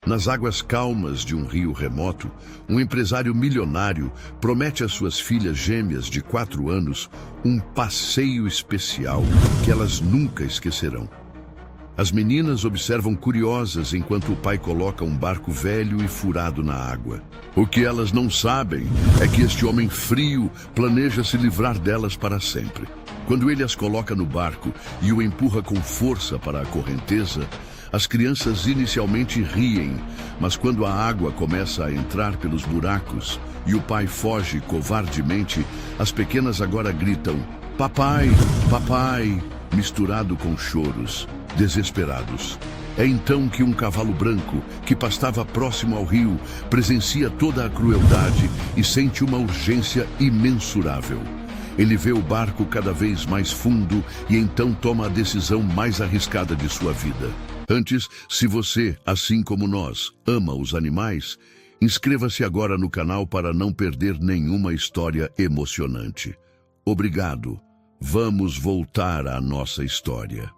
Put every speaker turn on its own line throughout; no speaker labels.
Nas águas calmas de um rio remoto, um empresário milionário promete às suas filhas gêmeas de 4 anos um passeio especial que elas nunca esquecerão. As meninas observam curiosas enquanto o pai coloca um barco velho e furado na água. O que elas não sabem é que este homem frio planeja se livrar delas para sempre. Quando ele as coloca no barco e o empurra com força para a correnteza, as crianças inicialmente riem, mas quando a água começa a entrar pelos buracos e o pai foge covardemente, as pequenas agora gritam "Papai, papai", misturado com choros, desesperados. É então que um cavalo branco, que pastava próximo ao rio, presencia toda a crueldade e sente uma urgência imensurável. Ele vê o barco cada vez mais fundo e então toma a decisão mais arriscada de sua vida. Antes, se você, assim como nós, ama os animais, inscreva-se agora no canal para não perder nenhuma história emocionante. Obrigado. Vamos voltar à nossa história.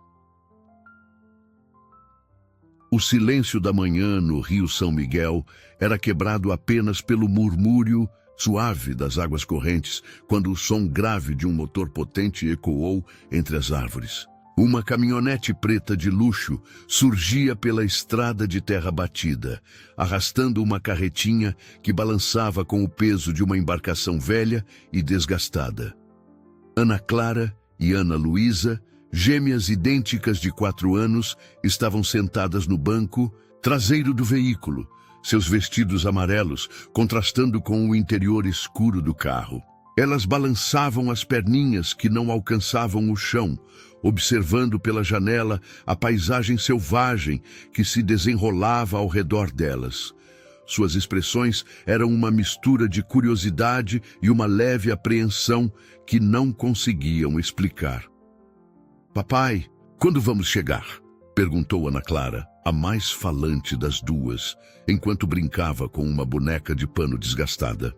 O silêncio da manhã no Rio São Miguel era quebrado apenas pelo murmúrio suave das águas correntes, quando o som grave de um motor potente ecoou entre as árvores. Uma caminhonete preta de luxo surgia pela estrada de terra batida, arrastando uma carretinha que balançava com o peso de uma embarcação velha e desgastada. Ana Clara e Ana Luísa, gêmeas idênticas de 4 anos, estavam sentadas no banco traseiro do veículo, seus vestidos amarelos contrastando com o interior escuro do carro. Elas balançavam as perninhas que não alcançavam o chão, observando pela janela a paisagem selvagem que se desenrolava ao redor delas. Suas expressões eram uma mistura de curiosidade e uma leve apreensão que não conseguiam explicar. "Papai, quando vamos chegar?" perguntou Ana Clara, a mais falante das duas, enquanto brincava com uma boneca de pano desgastada.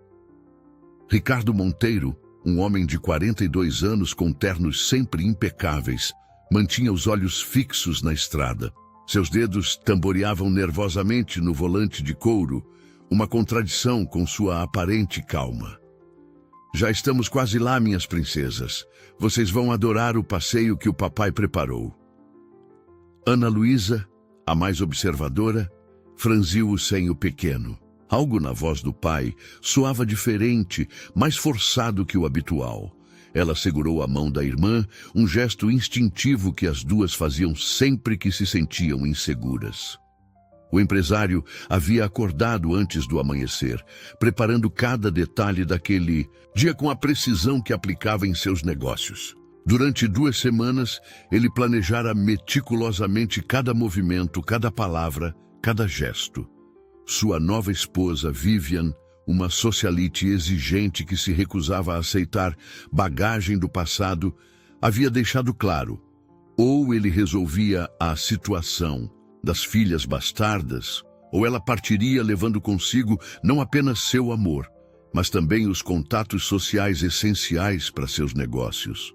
Ricardo Monteiro, um homem de 42 anos com ternos sempre impecáveis, mantinha os olhos fixos na estrada. Seus dedos tamboreavam nervosamente no volante de couro, uma contradição com sua aparente calma. "Já estamos quase lá, minhas princesas. Vocês vão adorar o passeio que o papai preparou." Ana Luísa, a mais observadora, franziu o senho pequeno. Algo na voz do pai soava diferente, mais forçado que o habitual. Ela segurou a mão da irmã, um gesto instintivo que as duas faziam sempre que se sentiam inseguras. O empresário havia acordado antes do amanhecer, preparando cada detalhe daquele dia com a precisão que aplicava em seus negócios. Durante 2 semanas, ele planejara meticulosamente cada movimento, cada palavra, cada gesto. Sua nova esposa, Vivian, uma socialite exigente que se recusava a aceitar bagagem do passado, havia deixado claro: ou ele resolvia a situação das filhas bastardas, ou ela partiria levando consigo não apenas seu amor, mas também os contatos sociais essenciais para seus negócios.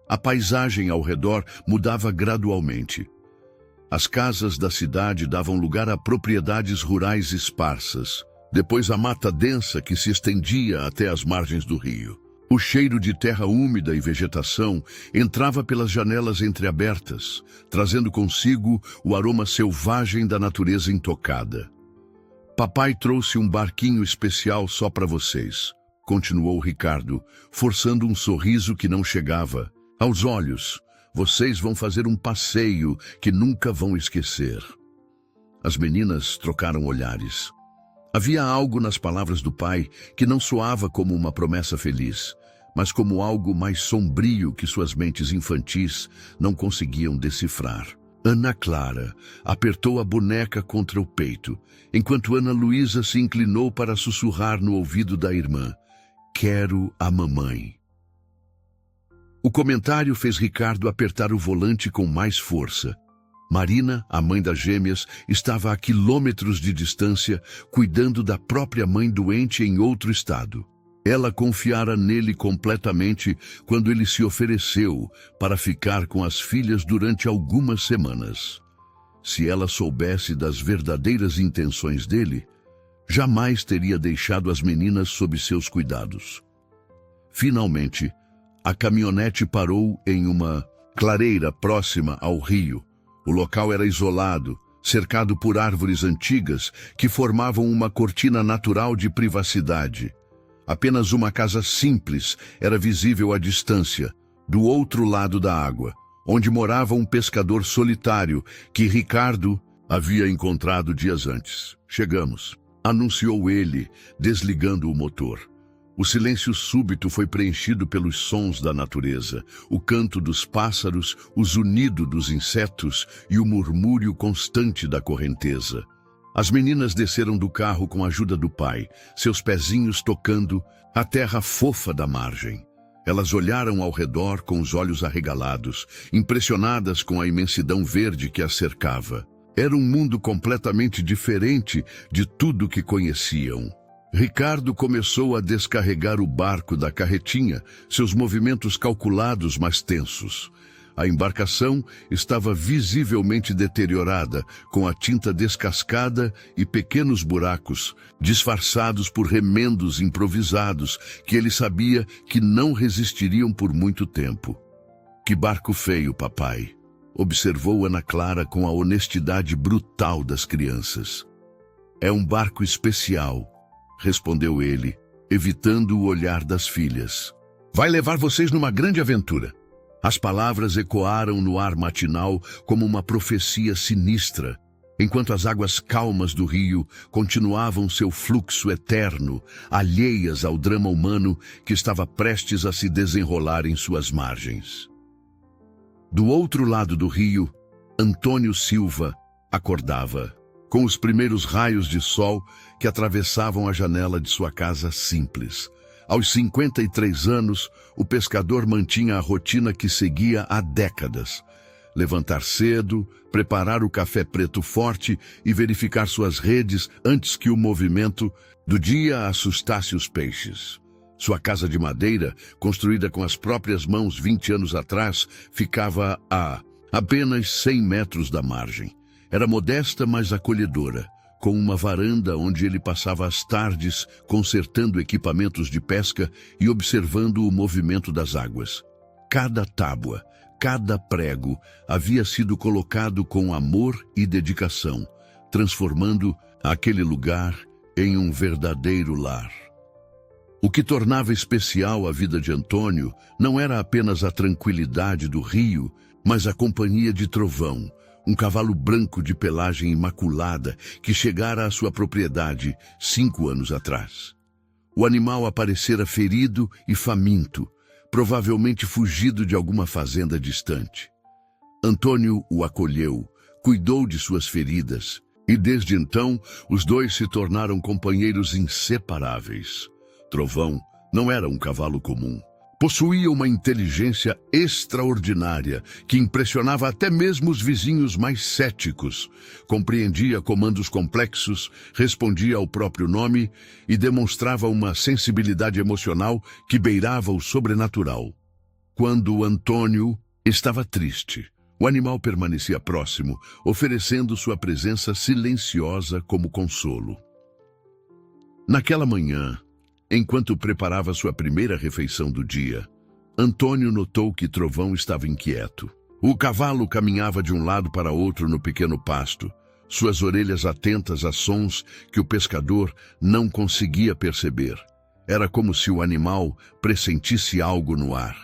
A paisagem ao redor mudava gradualmente. As casas da cidade davam lugar a propriedades rurais esparsas, depois a mata densa que se estendia até as margens do rio. O cheiro de terra úmida e vegetação entrava pelas janelas entreabertas, trazendo consigo o aroma selvagem da natureza intocada. "Papai trouxe um barquinho especial só para vocês", continuou Ricardo, forçando um sorriso que não chegava aos olhos. "Vocês vão fazer um passeio que nunca vão esquecer." As meninas trocaram olhares. Havia algo nas palavras do pai que não soava como uma promessa feliz, mas como algo mais sombrio que suas mentes infantis não conseguiam decifrar. Ana Clara apertou a boneca contra o peito, enquanto Ana Luísa se inclinou para sussurrar no ouvido da irmã: "Quero a mamãe." O comentário fez Ricardo apertar o volante com mais força. Marina, a mãe das gêmeas, estava a quilômetros de distância, cuidando da própria mãe doente em outro estado. Ela confiara nele completamente quando ele se ofereceu para ficar com as filhas durante algumas semanas. se ela soubesse das verdadeiras intenções dele, jamais teria deixado as meninas sob seus cuidados. Finalmente, a caminhonete parou em uma clareira próxima ao rio. O local era isolado, cercado por árvores antigas que formavam uma cortina natural de privacidade. Apenas uma casa simples era visível à distância, do outro lado da água, onde morava um pescador solitário que Ricardo havia encontrado dias antes. "Chegamos", anunciou ele, desligando o motor. O silêncio súbito foi preenchido pelos sons da natureza, o canto dos pássaros, o zunido dos insetos e o murmúrio constante da correnteza. As meninas desceram do carro com a ajuda do pai, seus pezinhos tocando a terra fofa da margem. Elas olharam ao redor com os olhos arregalados, impressionadas com a imensidão verde que as cercava. Era um mundo completamente diferente de tudo que conheciam. Ricardo começou a descarregar o barco da carretinha, seus movimentos calculados, mas tensos. A embarcação estava visivelmente deteriorada, com a tinta descascada e pequenos buracos, disfarçados por remendos improvisados que ele sabia que não resistiriam por muito tempo. "Que barco feio, papai", observou Ana Clara com a honestidade brutal das crianças. "É um barco especial", respondeu ele, evitando o olhar das filhas. "Vai levar vocês numa grande aventura." As palavras ecoaram no ar matinal como uma profecia sinistra, enquanto as águas calmas do rio continuavam seu fluxo eterno, alheias ao drama humano que estava prestes a se desenrolar em suas margens. Do outro lado do rio, Antônio Silva acordava, com os primeiros raios de sol que atravessavam a janela de sua casa simples. Aos 53 anos, o pescador mantinha a rotina que seguia há décadas. Levantar cedo, preparar o café preto forte e verificar suas redes antes que o movimento do dia assustasse os peixes. Sua casa de madeira, construída com as próprias mãos 20 anos atrás, ficava a apenas 100 metros da margem. Era modesta, mas acolhedora, com uma varanda onde ele passava as tardes consertando equipamentos de pesca e observando o movimento das águas. Cada tábua, cada prego havia sido colocado com amor e dedicação, transformando aquele lugar em um verdadeiro lar. O que tornava especial a vida de Antônio não era apenas a tranquilidade do rio, mas a companhia de Trovão, um cavalo branco de pelagem imaculada que chegara à sua propriedade 5 anos atrás. O animal aparecera ferido e faminto, provavelmente fugido de alguma fazenda distante. Antônio o acolheu, cuidou de suas feridas, e desde então os dois se tornaram companheiros inseparáveis. Trovão não era um cavalo comum. Possuía uma inteligência extraordinária que impressionava até mesmo os vizinhos mais céticos. Compreendia comandos complexos, respondia ao próprio nome e demonstrava uma sensibilidade emocional que beirava o sobrenatural. Quando Antônio estava triste, o animal permanecia próximo, oferecendo sua presença silenciosa como consolo. Naquela manhã, enquanto preparava sua primeira refeição do dia, Antônio notou que Trovão estava inquieto. O cavalo caminhava de um lado para outro no pequeno pasto, suas orelhas atentas a sons que o pescador não conseguia perceber. Era como se o animal pressentisse algo no ar.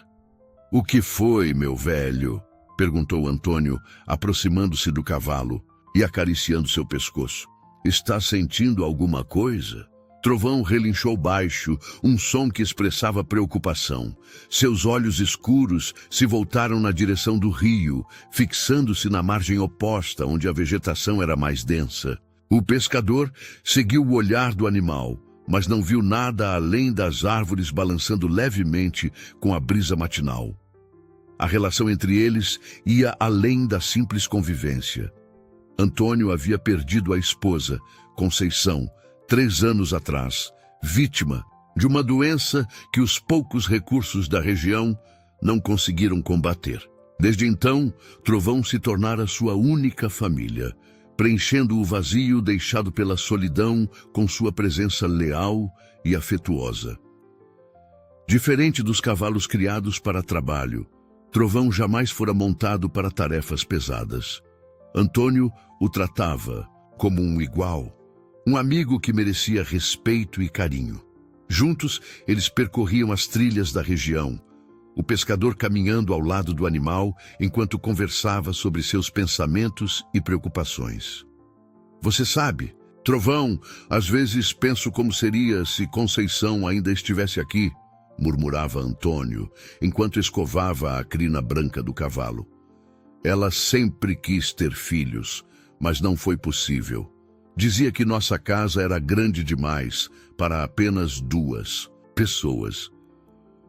"O que foi, meu velho?" perguntou Antônio, aproximando-se do cavalo e acariciando seu pescoço. "Está sentindo alguma coisa?" Trovão relinchou baixo, um som que expressava preocupação. Seus olhos escuros se voltaram na direção do rio, fixando-se na margem oposta, onde a vegetação era mais densa. O pescador seguiu o olhar do animal, mas não viu nada além das árvores balançando levemente com a brisa matinal. A relação entre eles ia além da simples convivência. Antônio havia perdido a esposa, Conceição, 3 anos atrás, vítima de uma doença que os poucos recursos da região não conseguiram combater. Desde então, Trovão se tornara sua única família, preenchendo o vazio deixado pela solidão com sua presença leal e afetuosa. Diferente dos cavalos criados para trabalho, Trovão jamais fora montado para tarefas pesadas. Antônio o tratava como um igual, um amigo que merecia respeito e carinho. Juntos, eles percorriam as trilhas da região, o pescador caminhando ao lado do animal enquanto conversava sobre seus pensamentos e preocupações. Você sabe, Trovão, às vezes penso como seria se Conceição ainda estivesse aqui, murmurava Antônio, enquanto escovava a crina branca do cavalo. Ela sempre quis ter filhos, mas não foi possível. Dizia que nossa casa era grande demais para apenas 2 pessoas.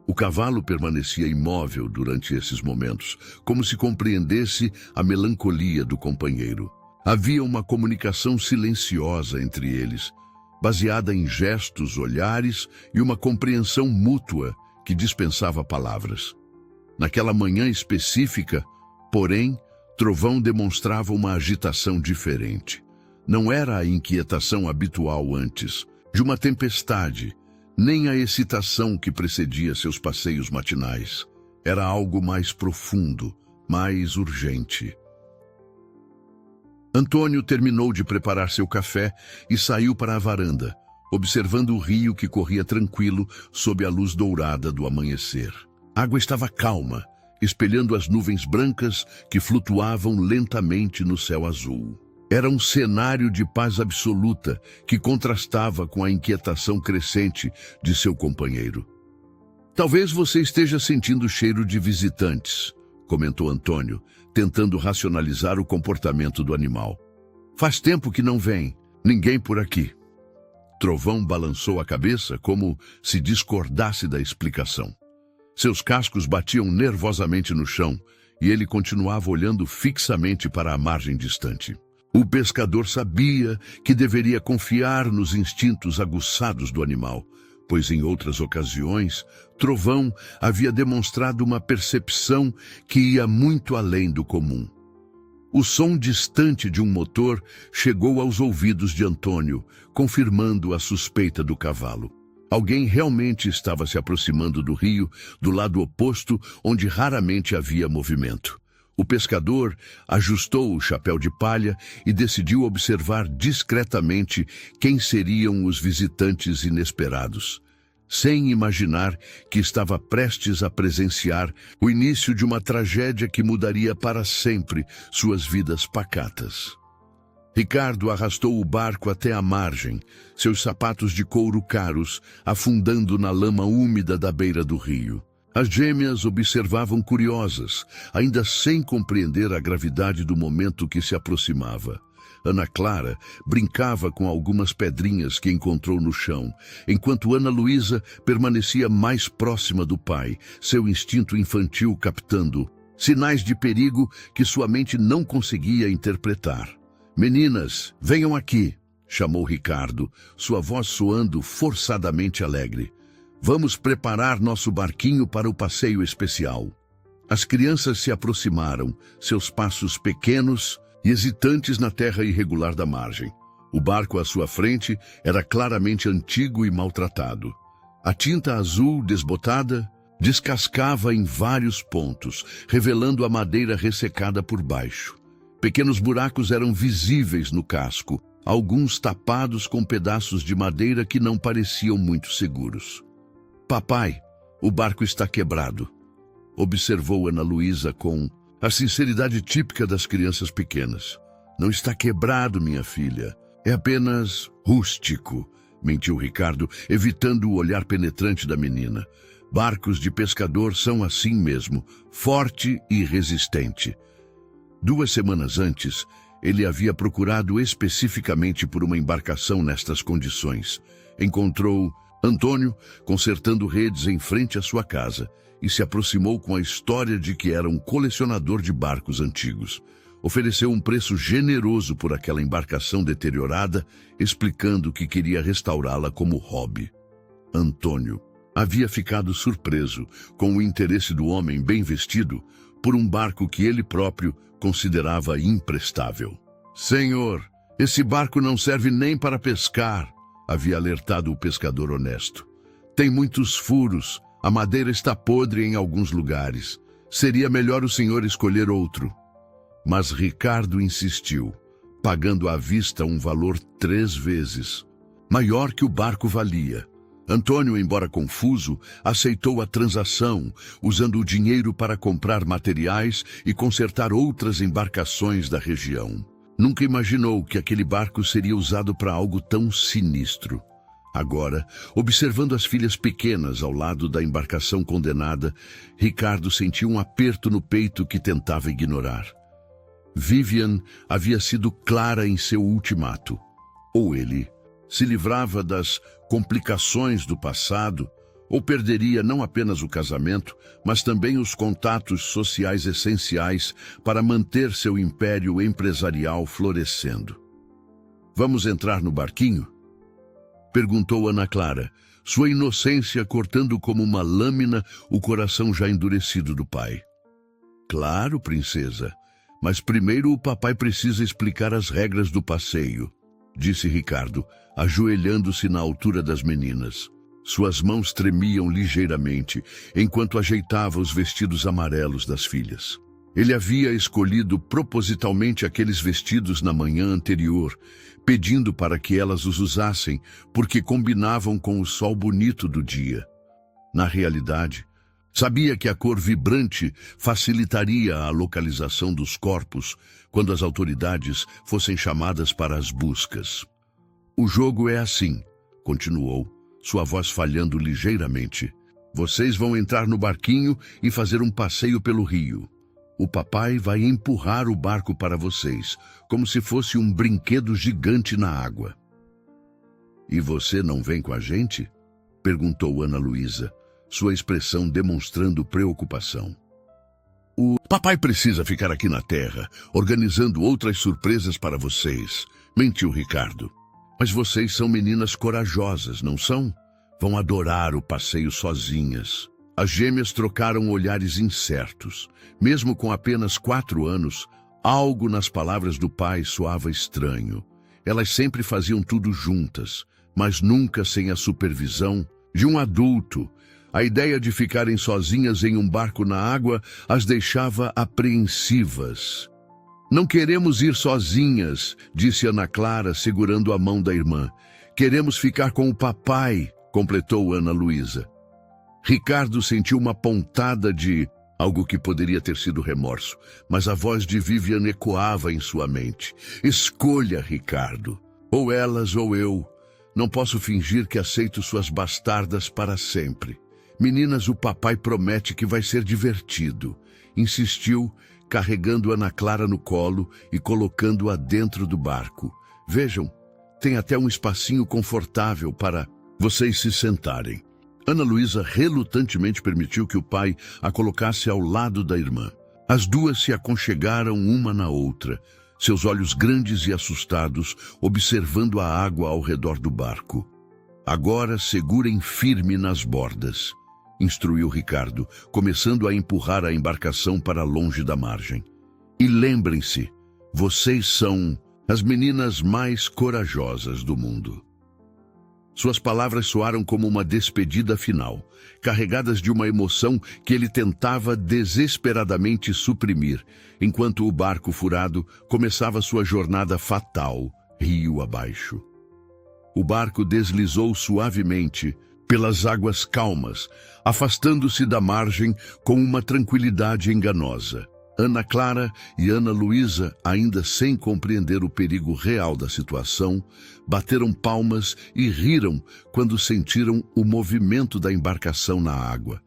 O cavalo permanecia imóvel durante esses momentos, como se compreendesse a melancolia do companheiro. Havia uma comunicação silenciosa entre eles, baseada em gestos, olhares e uma compreensão mútua que dispensava palavras. Naquela manhã específica, porém, Trovão demonstrava uma agitação diferente. Não era a inquietação habitual antes, de uma tempestade, nem a excitação que precedia seus passeios matinais. Era algo mais profundo, mais urgente. Antônio terminou de preparar seu café e saiu para a varanda, observando o rio que corria tranquilo sob a luz dourada do amanhecer. A água estava calma, espelhando as nuvens brancas que flutuavam lentamente no céu azul. Era um cenário de paz absoluta que contrastava com a inquietação crescente de seu companheiro. Talvez você esteja sentindo o cheiro de visitantes, comentou Antônio, tentando racionalizar o comportamento do animal. Faz tempo que não vem, ninguém por aqui. Trovão balançou a cabeça como se discordasse da explicação. Seus cascos batiam nervosamente no chão e ele continuava olhando fixamente para a margem distante. O pescador sabia que deveria confiar nos instintos aguçados do animal, pois em outras ocasiões, Trovão havia demonstrado uma percepção que ia muito além do comum. O som distante de um motor chegou aos ouvidos de Antônio, confirmando a suspeita do cavalo. Alguém realmente estava se aproximando do rio, do lado oposto, onde raramente havia movimento. O pescador ajustou o chapéu de palha e decidiu observar discretamente quem seriam os visitantes inesperados, sem imaginar que estava prestes a presenciar o início de uma tragédia que mudaria para sempre suas vidas pacatas. Ricardo arrastou o barco até a margem, seus sapatos de couro caros afundando na lama úmida da beira do rio. As gêmeas observavam curiosas, ainda sem compreender a gravidade do momento que se aproximava. Ana Clara brincava com algumas pedrinhas que encontrou no chão, enquanto Ana Luísa permanecia mais próxima do pai, seu instinto infantil captando sinais de perigo que sua mente não conseguia interpretar. "Meninas, venham aqui", chamou Ricardo, sua voz soando forçadamente alegre. "Vamos preparar nosso barquinho para o passeio especial." As crianças se aproximaram, seus passos pequenos e hesitantes na terra irregular da margem. O barco à sua frente era claramente antigo e maltratado. A tinta azul desbotada descascava em vários pontos, revelando a madeira ressecada por baixo. Pequenos buracos eram visíveis no casco, alguns tapados com pedaços de madeira que não pareciam muito seguros. "Papai, o barco está quebrado", observou Ana Luísa com a sinceridade típica das crianças pequenas. "Não está quebrado, minha filha. É apenas rústico", mentiu Ricardo, evitando o olhar penetrante da menina. "Barcos de pescador são assim mesmo, forte e resistente." 2 semanas antes, ele havia procurado especificamente por uma embarcação nestas condições. Encontrou Antônio consertando redes em frente à sua casa e se aproximou com a história de que era um colecionador de barcos antigos. Ofereceu um preço generoso por aquela embarcação deteriorada, explicando que queria restaurá-la como hobby. Antônio havia ficado surpreso com o interesse do homem bem vestido, por um barco que ele próprio considerava imprestável. "Senhor, esse barco não serve nem para pescar", havia alertado o pescador honesto. "Tem muitos furos, a madeira está podre em alguns lugares. Seria melhor o senhor escolher outro." Mas Ricardo insistiu, pagando à vista um valor 3 vezes maior que o barco valia. Antônio, embora confuso, aceitou a transação, usando o dinheiro para comprar materiais e consertar outras embarcações da região. Nunca imaginou que aquele barco seria usado para algo tão sinistro. Agora, observando as filhas pequenas ao lado da embarcação condenada, Ricardo sentiu um aperto no peito que tentava ignorar. Vivian havia sido clara em seu ultimato. Ou ele se livrava das complicações do passado, ou perderia não apenas o casamento, mas também os contatos sociais essenciais para manter seu império empresarial florescendo. "Vamos entrar no barquinho?" perguntou Ana Clara, sua inocência cortando como uma lâmina o coração já endurecido do pai. "Claro, princesa, mas primeiro o papai precisa explicar as regras do passeio", disse Ricardo, ajoelhando-se na altura das meninas. Suas mãos tremiam ligeiramente enquanto ajeitava os vestidos amarelos das filhas. Ele havia escolhido propositalmente aqueles vestidos na manhã anterior, pedindo para que elas os usassem porque combinavam com o sol bonito do dia. Na realidade, sabia que a cor vibrante facilitaria a localização dos corpos quando as autoridades fossem chamadas para as buscas. "O jogo é assim", continuou, sua voz falhando ligeiramente. "Vocês vão entrar no barquinho e fazer um passeio pelo rio. O papai vai empurrar o barco para vocês, como se fosse um brinquedo gigante na água." "E você não vem com a gente?" perguntou Ana Luísa, sua expressão demonstrando preocupação. "O papai precisa ficar aqui na terra, organizando outras surpresas para vocês", mentiu Ricardo. "Mas vocês são meninas corajosas, não são? Vão adorar o passeio sozinhas." As gêmeas trocaram olhares incertos. Mesmo com apenas 4 anos, algo nas palavras do pai soava estranho. Elas sempre faziam tudo juntas, mas nunca sem a supervisão de um adulto. A ideia de ficarem sozinhas em um barco na água as deixava apreensivas. "Não queremos ir sozinhas", disse Ana Clara, segurando a mão da irmã. "Queremos ficar com o papai", completou Ana Luísa. Ricardo sentiu uma pontada de algo que poderia ter sido remorso, mas a voz de Vivian ecoava em sua mente. "Escolha, Ricardo. Ou elas ou eu. Não posso fingir que aceito suas bastardas para sempre. Meninas, o papai promete que vai ser divertido", insistiu, carregando Ana Clara no colo e colocando-a dentro do barco. "Vejam, tem até um espacinho confortável para vocês se sentarem." Ana Luísa relutantemente permitiu que o pai a colocasse ao lado da irmã. As duas se aconchegaram uma na outra, seus olhos grandes e assustados, observando a água ao redor do barco. "Agora segurem firme nas bordas", instruiu Ricardo, começando a empurrar a embarcação para longe da margem. "E lembrem-se, vocês são as meninas mais corajosas do mundo." Suas palavras soaram como uma despedida final, carregadas de uma emoção que ele tentava desesperadamente suprimir, enquanto o barco furado começava sua jornada fatal, rio abaixo. O barco deslizou suavemente pelas águas calmas, afastando-se da margem com uma tranquilidade enganosa. Ana Clara e Ana Luísa, ainda sem compreender o perigo real da situação, bateram palmas e riram quando sentiram o movimento da embarcação na água.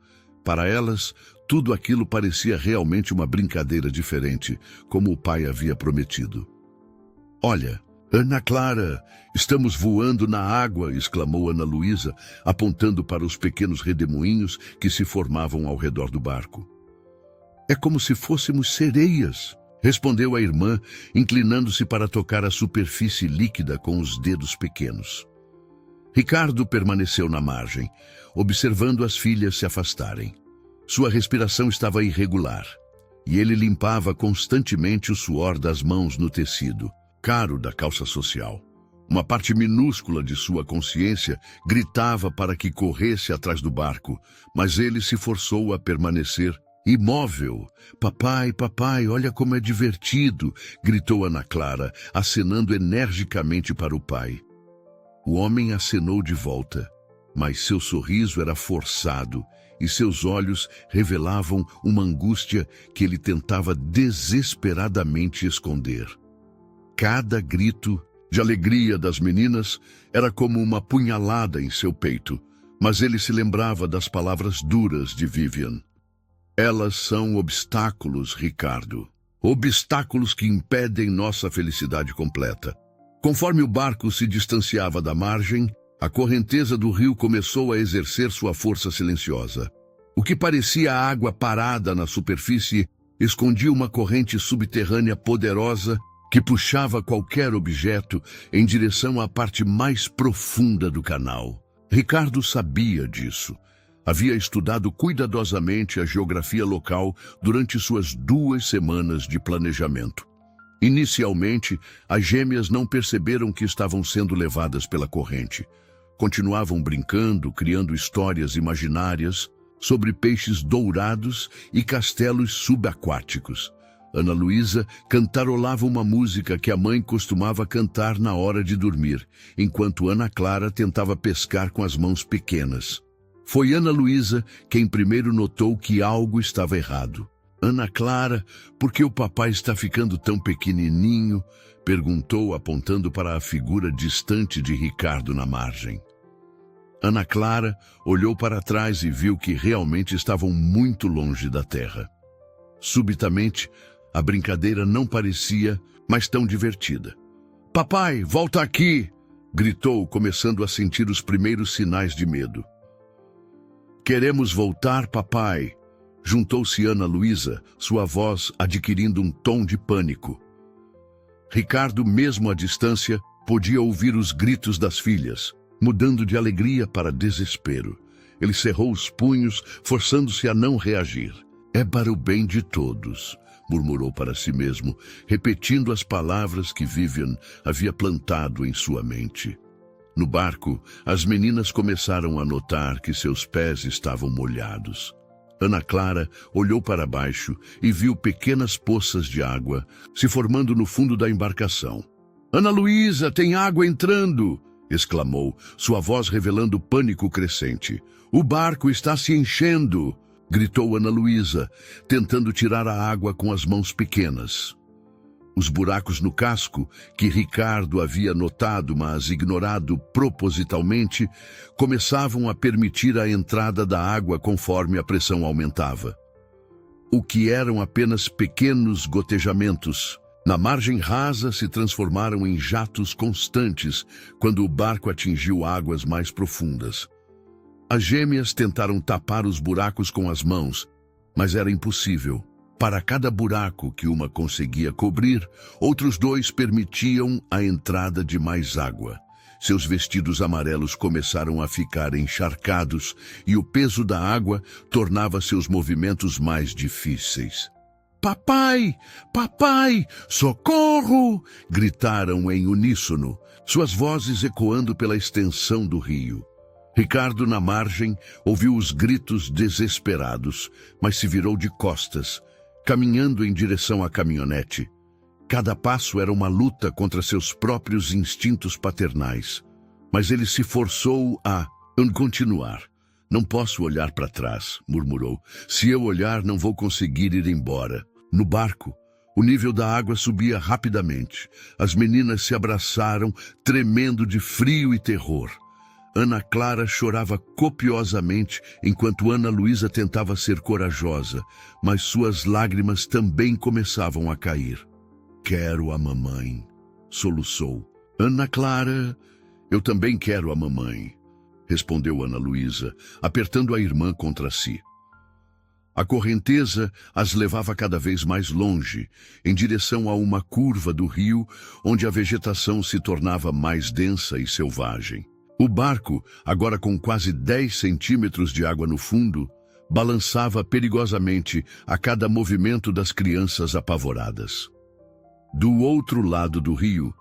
Para elas, tudo aquilo parecia realmente uma brincadeira diferente, como o pai havia prometido. "Olha, Ana Clara, estamos voando na água", exclamou Ana Luísa, apontando para os pequenos redemoinhos que se formavam ao redor do barco. "É como se fôssemos sereias", respondeu a irmã, inclinando-se para tocar a superfície líquida com os dedos pequenos. Ricardo permaneceu na margem, observando as filhas se afastarem. Sua respiração estava irregular. e ele limpava constantemente o suor das mãos no tecido, caro da calça social. Uma parte minúscula de sua consciência gritava para que corresse atrás do barco, mas ele se forçou a permanecer imóvel. Papai, papai, olha como é divertido, gritou Ana Clara, acenando energicamente para o pai. O homem acenou de volta, mas seu sorriso era forçado e seus olhos revelavam uma angústia que ele tentava desesperadamente esconder. Cada grito de alegria das meninas era como uma punhalada em seu peito, mas ele se lembrava das palavras duras de Vivian. Elas são obstáculos, Ricardo. Obstáculos que impedem nossa felicidade completa. Conforme o barco se distanciava da margem, a correnteza do rio começou a exercer sua força silenciosa. O que parecia água parada na superfície escondia uma corrente subterrânea poderosa que puxava qualquer objeto em direção à parte mais profunda do canal. Ricardo sabia disso. Havia estudado cuidadosamente a geografia local durante suas 2 semanas de planejamento. Inicialmente, as gêmeas não perceberam que estavam sendo levadas pela corrente. Continuavam brincando, criando histórias imaginárias sobre peixes dourados e castelos subaquáticos. Ana Luísa cantarolava uma música que a mãe costumava cantar na hora de dormir, enquanto Ana Clara tentava pescar com as mãos pequenas. Foi Ana Luísa quem primeiro notou que algo estava errado. Ana Clara, por que o papai está ficando tão pequenininho? Perguntou, apontando para a figura distante de Ricardo na margem. Ana Clara olhou para trás e viu que realmente estavam muito longe da terra. Subitamente, a brincadeira não parecia mais tão divertida. Papai, volta aqui! Gritou, começando a sentir os primeiros sinais de medo. Queremos voltar, papai! Juntou-se Ana Luísa, sua voz adquirindo um tom de pânico. Ricardo, mesmo à distância, podia ouvir os gritos das filhas, mudando de alegria para desespero. Ele cerrou os punhos, forçando-se a não reagir. É para o bem de todos, murmurou para si mesmo, repetindo as palavras que Vivian havia plantado em sua mente. No barco, as meninas começaram a notar que seus pés estavam molhados. Ana Clara olhou para baixo e viu pequenas poças de água se formando no fundo da embarcação. Ana Luísa, tem água entrando! Exclamou, sua voz revelando pânico crescente. O barco está se enchendo! Gritou Ana Luísa, tentando tirar a água com as mãos pequenas. Os buracos no casco, que Ricardo havia notado, mas ignorado propositalmente, começavam a permitir a entrada da água conforme a pressão aumentava. O que eram apenas pequenos gotejamentos, na margem rasa se transformaram em jatos constantes quando o barco atingiu águas mais profundas. As gêmeas tentaram tapar os buracos com as mãos, mas era impossível. Para cada buraco que uma conseguia cobrir, outros 2 permitiam a entrada de mais água. Seus vestidos amarelos começaram a ficar encharcados e o peso da água tornava seus movimentos mais difíceis. Papai! Papai! Socorro! Gritaram em uníssono, suas vozes ecoando pela extensão do rio. Ricardo, na margem, ouviu os gritos desesperados, mas se virou de costas, caminhando em direção à caminhonete. Cada passo era uma luta contra seus próprios instintos paternais, mas ele se forçou a continuar. Não posso olhar para trás, murmurou. Se eu olhar, não vou conseguir ir embora. No barco, o nível da água subia rapidamente. As meninas se abraçaram, tremendo de frio e terror. Ana Clara chorava copiosamente enquanto Ana Luísa tentava ser corajosa, mas suas lágrimas também começavam a cair. Quero a mamãe, soluçou. Ana Clara, eu também quero a mamãe, respondeu Ana Luísa, apertando a irmã contra si. A correnteza as levava cada vez mais longe, em direção a uma curva do rio, onde a vegetação se tornava mais densa e selvagem. O barco, agora com quase 10 centímetros de água no fundo, balançava perigosamente a cada movimento das crianças apavoradas. Do outro lado do rio,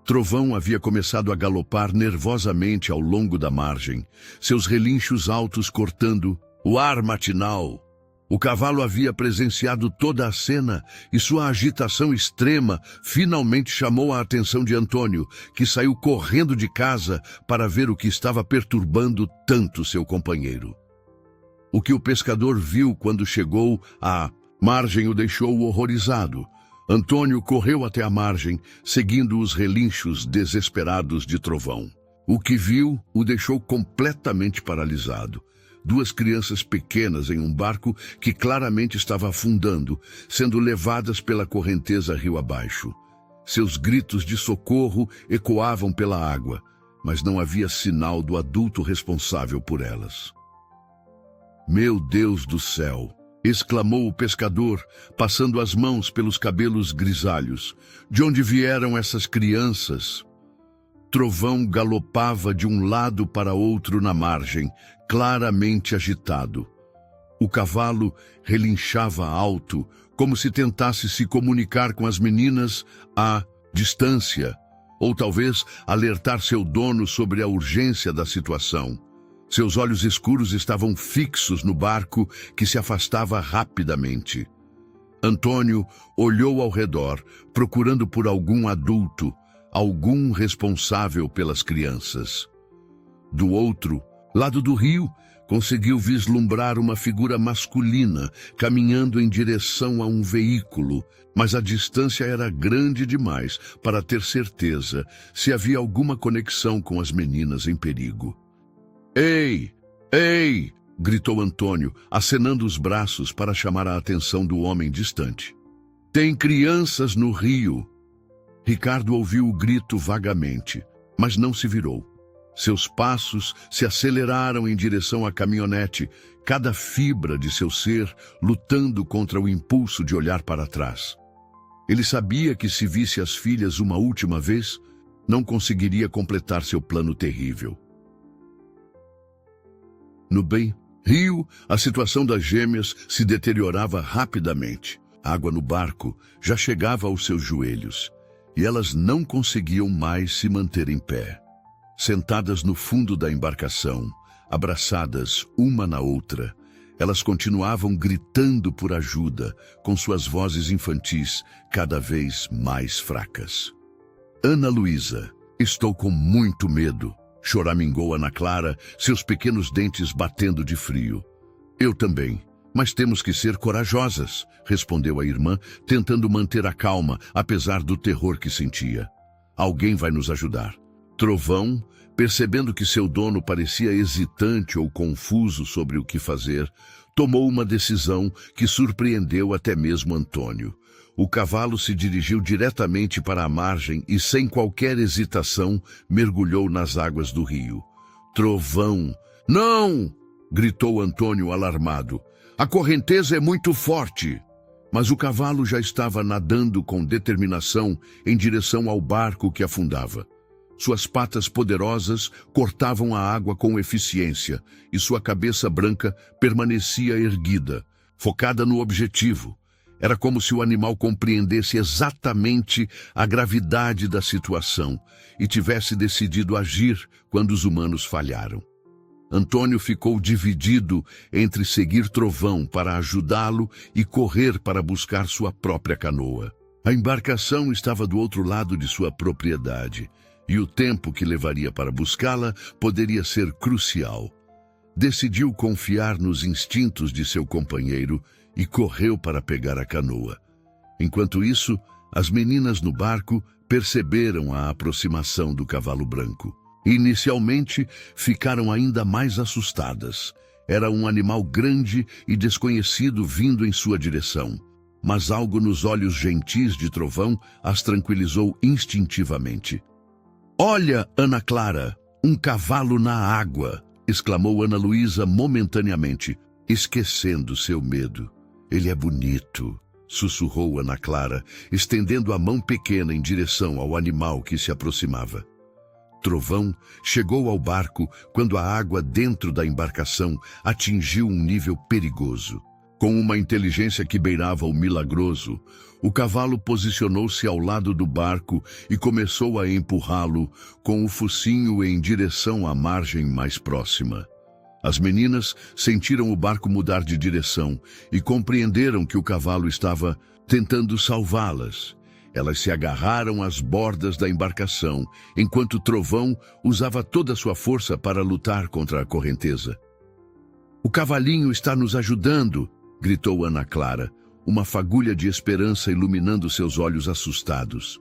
Trovão havia começado a galopar nervosamente ao longo da margem, seus relinchos altos cortando o ar matinal. O cavalo havia presenciado toda a cena e sua agitação extrema finalmente chamou a atenção de Antônio, que saiu correndo de casa para ver o que estava perturbando tanto seu companheiro. O que o pescador viu quando chegou à margem o deixou horrorizado. Antônio correu até a margem, seguindo os relinchos desesperados de Trovão. O que viu o deixou completamente paralisado. Duas crianças pequenas em um barco que claramente estava afundando, sendo levadas pela correnteza rio abaixo. Seus gritos de socorro ecoavam pela água, mas não havia sinal do adulto responsável por elas. "Meu Deus do céu!" exclamou o pescador, passando as mãos pelos cabelos grisalhos. "De onde vieram essas crianças?" Trovão galopava de um lado para outro na margem, claramente agitado. O cavalo relinchava alto, como se tentasse se comunicar com as meninas à distância, ou talvez alertar seu dono sobre a urgência da situação. Seus olhos escuros estavam fixos no barco que se afastava rapidamente. Antônio olhou ao redor, procurando por algum adulto, algum responsável pelas crianças. Do outro lado do rio, conseguiu vislumbrar uma figura masculina caminhando em direção a um veículo, mas a distância era grande demais para ter certeza se havia alguma conexão com as meninas em perigo. "Ei! Ei!" gritou Antônio, acenando os braços para chamar a atenção do homem distante. "Tem crianças no rio!" Ricardo ouviu o grito vagamente, mas não se virou. Seus passos se aceleraram em direção à caminhonete, cada fibra de seu ser lutando contra o impulso de olhar para trás. Ele sabia que se visse as filhas uma última vez, não conseguiria completar seu plano terrível. No rio, a situação das gêmeas se deteriorava rapidamente. A água no barco já chegava aos seus joelhos, e elas não conseguiam mais se manter em pé. Sentadas no fundo da embarcação, abraçadas uma na outra, elas continuavam gritando por ajuda, com suas vozes infantis cada vez mais fracas. "Ana Luísa, estou com muito medo", choramingou Ana Clara, seus pequenos dentes batendo de frio. "Eu também, mas temos que ser corajosas", respondeu a irmã, tentando manter a calma, apesar do terror que sentia. "Alguém vai nos ajudar." Trovão, percebendo que seu dono parecia hesitante ou confuso sobre o que fazer, tomou uma decisão que surpreendeu até mesmo Antônio. O cavalo se dirigiu diretamente para a margem e, sem qualquer hesitação, mergulhou nas águas do rio. "Trovão! Não!" gritou Antônio alarmado. "A correnteza é muito forte." Mas o cavalo já estava nadando com determinação em direção ao barco que afundava. Suas patas poderosas cortavam a água com eficiência e sua cabeça branca permanecia erguida, focada no objetivo. Era como se o animal compreendesse exatamente a gravidade da situação e tivesse decidido agir quando os humanos falharam. Antônio ficou dividido entre seguir Trovão para ajudá-lo e correr para buscar sua própria canoa. A embarcação estava do outro lado de sua propriedade, e o tempo que levaria para buscá-la poderia ser crucial. Decidiu confiar nos instintos de seu companheiro e correu para pegar a canoa. Enquanto isso, as meninas no barco perceberam a aproximação do cavalo branco. Inicialmente, ficaram ainda mais assustadas. Era um animal grande e desconhecido vindo em sua direção. Mas algo nos olhos gentis de Trovão as tranquilizou instintivamente. "Olha, Ana Clara, um cavalo na água!" exclamou Ana Luísa momentaneamente, esquecendo seu medo. "Ele é bonito", sussurrou Ana Clara, estendendo a mão pequena em direção ao animal que se aproximava. Trovão chegou ao barco quando a água dentro da embarcação atingiu um nível perigoso. Com uma inteligência que beirava o milagroso, o cavalo posicionou-se ao lado do barco e começou a empurrá-lo com o focinho em direção à margem mais próxima. As meninas sentiram o barco mudar de direção e compreenderam que o cavalo estava tentando salvá-las. Elas se agarraram às bordas da embarcação, enquanto Trovão usava toda a sua força para lutar contra a correnteza. "O cavalinho está nos ajudando!" gritou Ana Clara, uma fagulha de esperança iluminando seus olhos assustados.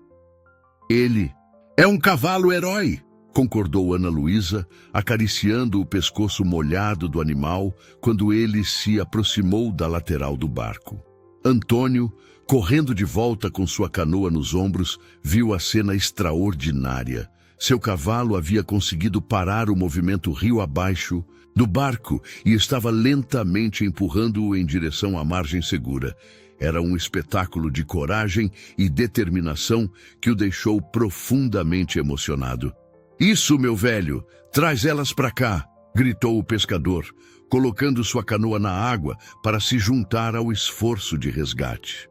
"Ele é um cavalo-herói!" concordou Ana Luísa, acariciando o pescoço molhado do animal quando ele se aproximou da lateral do barco. Antônio, correndo de volta com sua canoa nos ombros, viu a cena extraordinária. Seu cavalo havia conseguido parar o movimento rio abaixo do barco e estava lentamente empurrando-o em direção à margem segura. Era um espetáculo de coragem e determinação que o deixou profundamente emocionado. "Isso, meu velho! Traz elas para cá!" gritou o pescador, colocando sua canoa na água para se juntar ao esforço de resgate.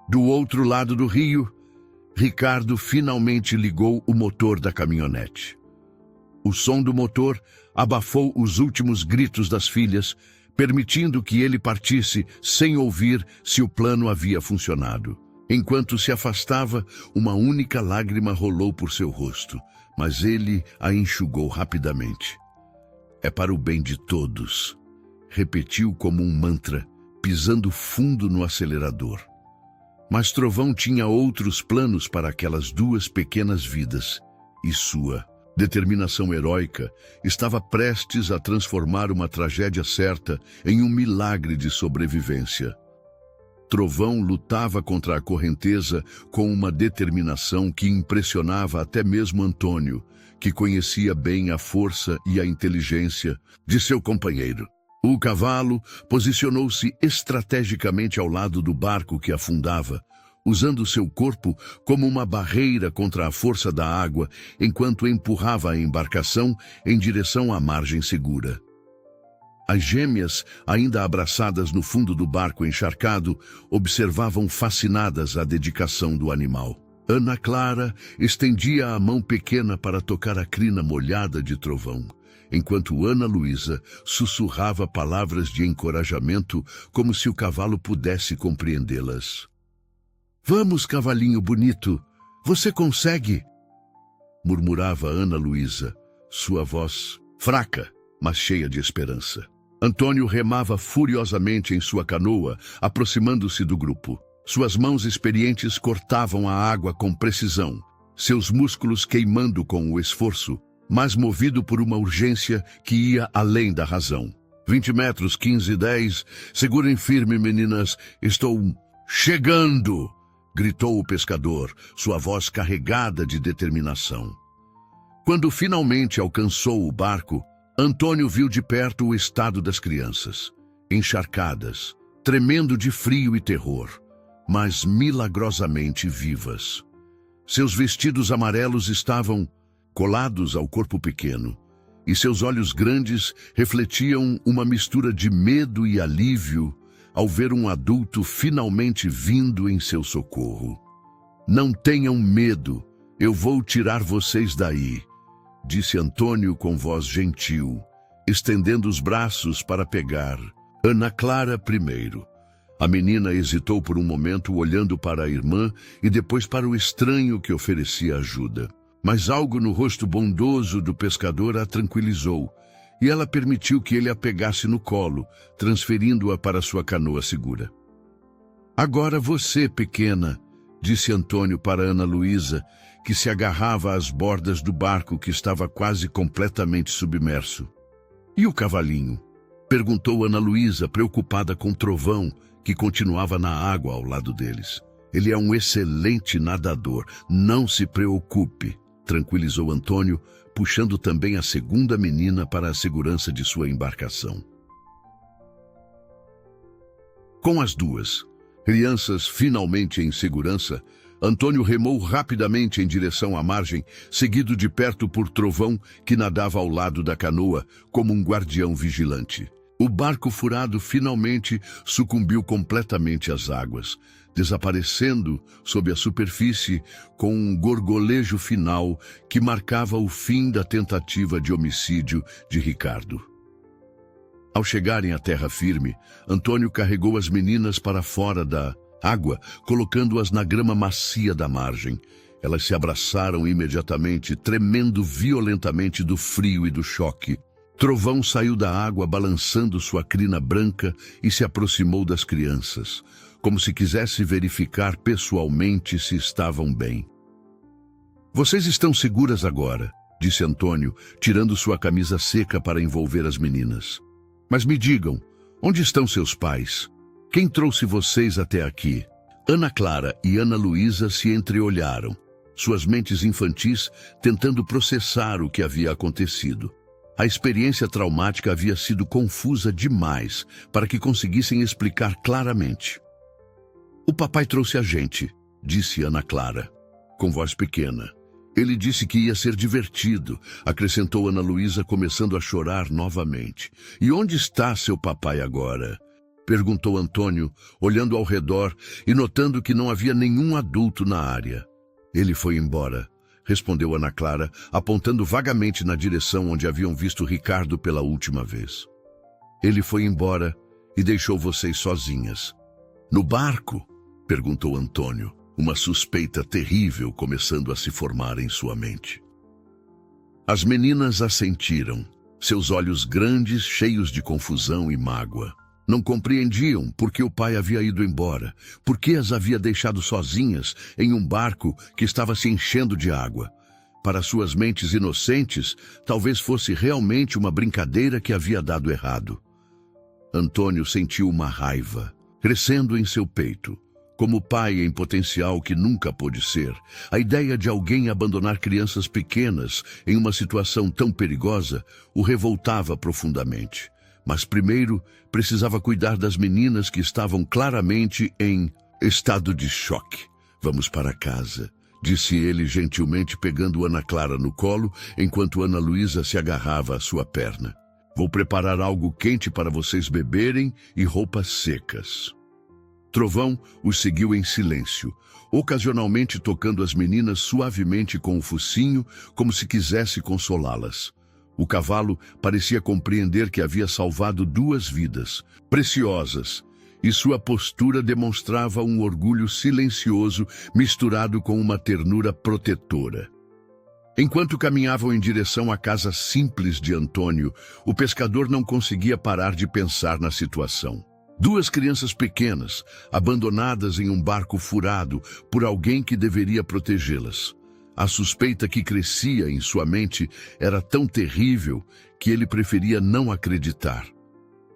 Do outro lado do rio, Ricardo finalmente ligou o motor da caminhonete. O som do motor abafou os últimos gritos das filhas, permitindo que ele partisse sem ouvir se o plano havia funcionado. Enquanto se afastava, uma única lágrima rolou por seu rosto, mas ele a enxugou rapidamente. "É para o bem de todos", repetiu como um mantra, pisando fundo no acelerador. Mas Trovão tinha outros planos para aquelas duas pequenas vidas, e sua determinação heróica estava prestes a transformar uma tragédia certa em um milagre de sobrevivência. Trovão lutava contra a correnteza com uma determinação que impressionava até mesmo Antônio, que conhecia bem a força e a inteligência de seu companheiro. O cavalo posicionou-se estrategicamente ao lado do barco que afundava, usando seu corpo como uma barreira contra a força da água, enquanto empurrava a embarcação em direção à margem segura. As gêmeas, ainda abraçadas no fundo do barco encharcado, observavam fascinadas a dedicação do animal. Ana Clara estendia a mão pequena para tocar a crina molhada de Trovão, enquanto Ana Luísa sussurrava palavras de encorajamento como se o cavalo pudesse compreendê-las. "Vamos, cavalinho bonito, você consegue!" murmurava Ana Luísa, sua voz fraca, mas cheia de esperança. Antônio remava furiosamente em sua canoa, aproximando-se do grupo. Suas mãos experientes cortavam a água com precisão, seus músculos queimando com o esforço, mas movido por uma urgência que ia além da razão. 20 metros, 15, 10. Segurem firme, meninas. Estou chegando! Gritou o pescador, sua voz carregada de determinação. Quando finalmente alcançou o barco, Antônio viu de perto o estado das crianças, encharcadas, tremendo de frio e terror, mas milagrosamente vivas. Seus vestidos amarelos estavam colados ao corpo pequeno, e seus olhos grandes refletiam uma mistura de medo e alívio ao ver um adulto finalmente vindo em seu socorro. "Não tenham medo, eu vou tirar vocês daí", disse Antônio com voz gentil, estendendo os braços para pegar Ana Clara primeiro. A menina hesitou por um momento, olhando para a irmã e depois para o estranho que oferecia ajuda. Mas algo no rosto bondoso do pescador a tranquilizou, e ela permitiu que ele a pegasse no colo, transferindo-a para sua canoa segura. "Agora você, pequena", disse Antônio para Ana Luísa, que se agarrava às bordas do barco que estava quase completamente submerso. "E o cavalinho?", perguntou Ana Luísa, preocupada com Trovão, que continuava na água ao lado deles. "Ele é um excelente nadador, não se preocupe", tranquilizou Antônio, puxando também a segunda menina para a segurança de sua embarcação. Com as duas crianças finalmente em segurança, Antônio remou rapidamente em direção à margem, seguido de perto por Trovão, que nadava ao lado da canoa, como um guardião vigilante. O barco furado finalmente sucumbiu completamente às águas, desaparecendo sob a superfície com um gorgolejo final que marcava o fim da tentativa de homicídio de Ricardo. Ao chegarem à terra firme, Antônio carregou as meninas para fora da água, colocando-as na grama macia da margem. Elas se abraçaram imediatamente, tremendo violentamente do frio e do choque. Trovão saiu da água balançando sua crina branca e se aproximou das crianças, como se quisesse verificar pessoalmente se estavam bem. "Vocês estão seguras agora", disse Antônio, tirando sua camisa seca para envolver as meninas. "Mas me digam, onde estão seus pais? Quem trouxe vocês até aqui?" Ana Clara e Ana Luísa se entreolharam, suas mentes infantis tentando processar o que havia acontecido. A experiência traumática havia sido confusa demais para que conseguissem explicar claramente. "O papai trouxe a gente", disse Ana Clara, com voz pequena. "Ele disse que ia ser divertido", acrescentou Ana Luísa, começando a chorar novamente. "E onde está seu papai agora?" perguntou Antônio, olhando ao redor e notando que não havia nenhum adulto na área. "Ele foi embora", respondeu Ana Clara, apontando vagamente na direção onde haviam visto Ricardo pela última vez. "Ele foi embora e deixou vocês sozinhas." "No barco?" perguntou Antônio, uma suspeita terrível começando a se formar em sua mente. As meninas assentiram, seus olhos grandes cheios de confusão e mágoa. Não compreendiam por que o pai havia ido embora, por que as havia deixado sozinhas em um barco que estava se enchendo de água. Para suas mentes inocentes, talvez fosse realmente uma brincadeira que havia dado errado. Antônio sentiu uma raiva, crescendo em seu peito. Como pai em potencial que nunca pôde ser, a ideia de alguém abandonar crianças pequenas em uma situação tão perigosa o revoltava profundamente. Mas primeiro precisava cuidar das meninas que estavam claramente em estado de choque. "Vamos para casa", disse ele gentilmente, pegando Ana Clara no colo, enquanto Ana Luísa se agarrava à sua perna. "Vou preparar algo quente para vocês beberem e roupas secas." Trovão os seguiu em silêncio, ocasionalmente tocando as meninas suavemente com o focinho, como se quisesse consolá-las. O cavalo parecia compreender que havia salvado 2 vidas, preciosas, e sua postura demonstrava um orgulho silencioso misturado com uma ternura protetora. Enquanto caminhavam em direção à casa simples de Antônio, o pescador não conseguia parar de pensar na situação. 2 crianças pequenas, abandonadas em um barco furado por alguém que deveria protegê-las. A suspeita que crescia em sua mente era tão terrível que ele preferia não acreditar.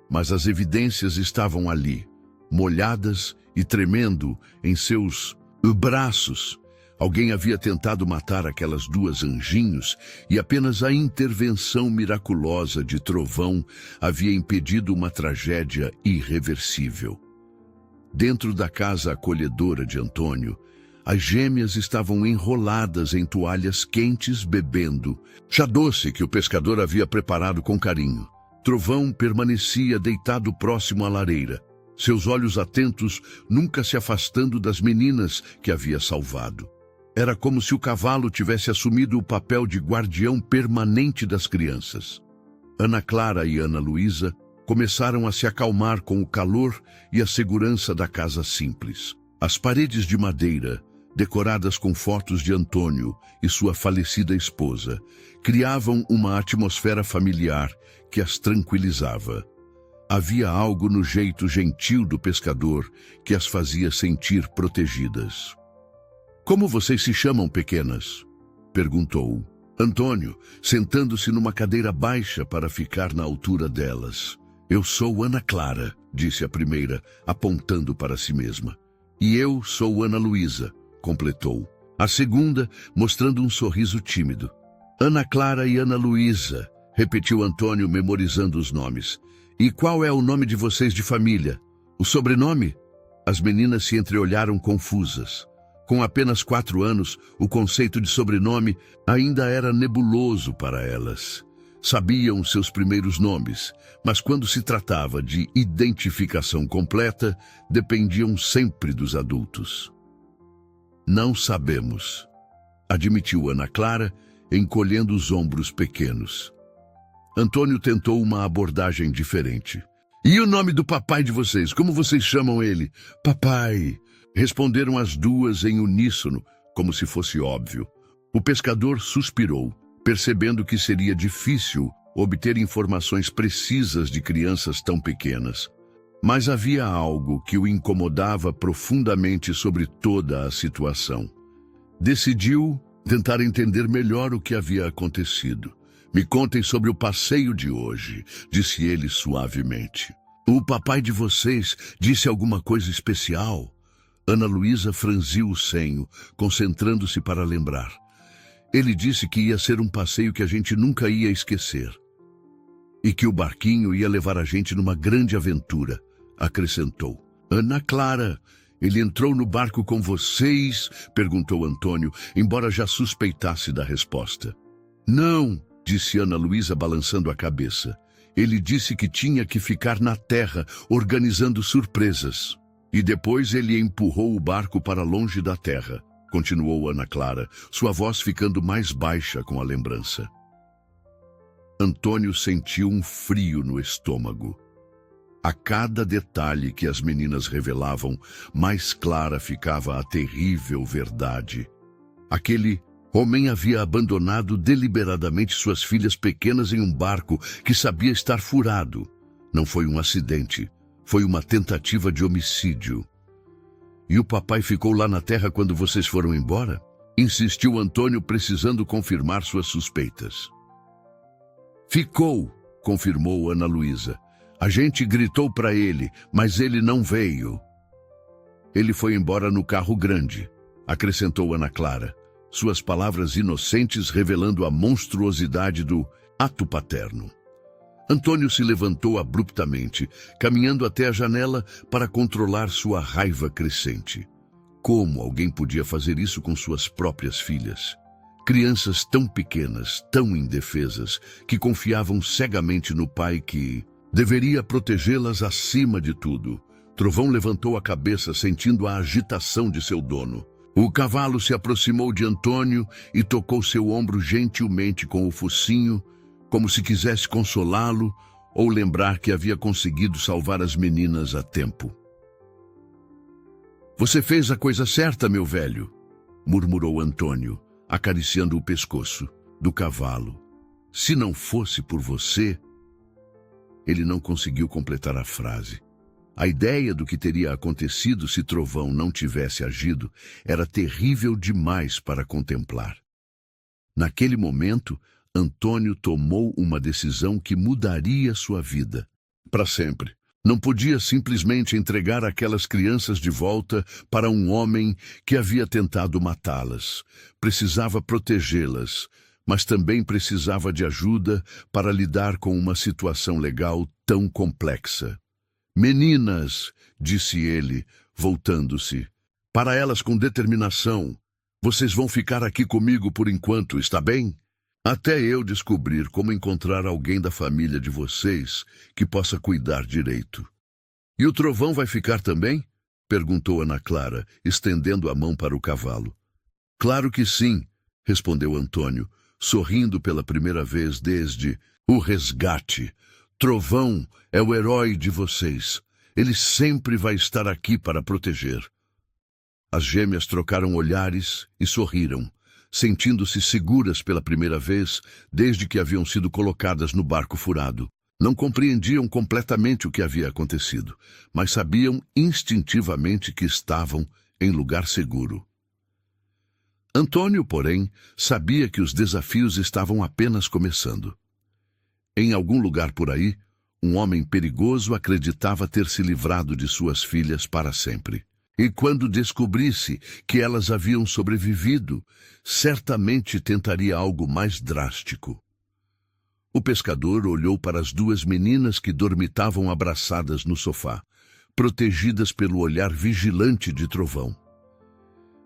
Mas as evidências estavam ali, molhadas e tremendo em seus braços. Alguém havia tentado matar aquelas 2 anjinhos e apenas a intervenção miraculosa de Trovão havia impedido uma tragédia irreversível. Dentro da casa acolhedora de Antônio, as gêmeas estavam enroladas em toalhas quentes bebendo chá doce que o pescador havia preparado com carinho. Trovão permanecia deitado próximo à lareira, seus olhos atentos nunca se afastando das meninas que havia salvado. Era como se o cavalo tivesse assumido o papel de guardião permanente das crianças. Ana Clara e Ana Luísa começaram a se acalmar com o calor e a segurança da casa simples. As paredes de madeira, decoradas com fotos de Antônio e sua falecida esposa, criavam uma atmosfera familiar que as tranquilizava. Havia algo no jeito gentil do pescador que as fazia sentir protegidas. "Como vocês se chamam, pequenas?" perguntou Antônio, sentando-se numa cadeira baixa para ficar na altura delas. "Eu sou Ana Clara", disse a primeira, apontando para si mesma. "E eu sou Ana Luísa", completou. A segunda, mostrando um sorriso tímido. "Ana Clara e Ana Luísa", repetiu Antônio, memorizando os nomes. "E qual é o nome de vocês de família? O sobrenome?" As meninas se entreolharam confusas. Com apenas 4 anos, o conceito de sobrenome ainda era nebuloso para elas. Sabiam seus primeiros nomes, mas quando se tratava de identificação completa, dependiam sempre dos adultos. Não sabemos, admitiu Ana Clara, encolhendo os ombros pequenos. Antônio tentou uma abordagem diferente. E o nome do papai de vocês? Como vocês chamam ele? Papai, responderam as duas em uníssono, como se fosse óbvio. O pescador suspirou, percebendo que seria difícil obter informações precisas de crianças tão pequenas. Mas havia algo que o incomodava profundamente sobre toda a situação. Decidiu tentar entender melhor o que havia acontecido. Me contem sobre o passeio de hoje, disse ele suavemente. O papai de vocês disse alguma coisa especial? Ana Luísa franziu o senho, concentrando-se para lembrar. Ele disse que ia ser um passeio que a gente nunca ia esquecer. E que o barquinho ia levar a gente numa grande aventura, acrescentou. Ana Clara, ele entrou no barco com vocês? Perguntou Antônio, embora já suspeitasse da resposta. Não, disse Ana Luísa balançando a cabeça. Ele disse que tinha que ficar na terra, organizando surpresas. E depois ele empurrou o barco para longe da terra, continuou Ana Clara, sua voz ficando mais baixa com a lembrança. Antônio sentiu um frio no estômago. A cada detalhe que as meninas revelavam, mais clara ficava a terrível verdade. Aquele homem havia abandonado deliberadamente suas filhas pequenas em um barco que sabia estar furado. Não foi um acidente, foi uma tentativa de homicídio. E o papai ficou lá na terra quando vocês foram embora? Insistiu Antônio, precisando confirmar suas suspeitas. Ficou, confirmou Ana Luísa. A gente gritou para ele, mas ele não veio. Ele foi embora no carro grande, acrescentou Ana Clara, suas palavras inocentes revelando a monstruosidade do ato paterno. Antônio se levantou abruptamente, caminhando até a janela para controlar sua raiva crescente. Como alguém podia fazer isso com suas próprias filhas? Crianças tão pequenas, tão indefesas, que confiavam cegamente no pai que deveria protegê-las acima de tudo. Trovão levantou a cabeça, sentindo a agitação de seu dono. O cavalo se aproximou de Antônio e tocou seu ombro gentilmente com o focinho, como se quisesse consolá-lo ou lembrar que havia conseguido salvar as meninas a tempo. Você fez a coisa certa, meu velho, murmurou Antônio, acariciando o pescoço do cavalo. Se não fosse por você... Ele não conseguiu completar a frase. A ideia do que teria acontecido se Trovão não tivesse agido era terrível demais para contemplar. Naquele momento, Antônio tomou uma decisão que mudaria sua vida para sempre. Não podia simplesmente entregar aquelas crianças de volta para um homem que havia tentado matá-las. Precisava protegê-las, mas também precisava de ajuda para lidar com uma situação legal tão complexa. Meninas, disse ele, voltando-se, para elas com determinação. Vocês vão ficar aqui comigo por enquanto, está bem? Até eu descobrir como encontrar alguém da família de vocês que possa cuidar direito. E o Trovão vai ficar também? Perguntou Ana Clara, estendendo a mão para o cavalo. Claro que sim, respondeu Antônio, sorrindo pela primeira vez desde o resgate. Trovão é o herói de vocês. Ele sempre vai estar aqui para proteger. As gêmeas trocaram olhares e sorriram, sentindo-se seguras pela primeira vez desde que haviam sido colocadas no barco furado. Não compreendiam completamente o que havia acontecido, mas sabiam instintivamente que estavam em lugar seguro. Antônio, porém, sabia que os desafios estavam apenas começando. Em algum lugar por aí, um homem perigoso acreditava ter se livrado de suas filhas para sempre. E quando descobrisse que elas haviam sobrevivido, certamente tentaria algo mais drástico. O pescador olhou para as duas meninas que dormitavam abraçadas no sofá, protegidas pelo olhar vigilante de Trovão.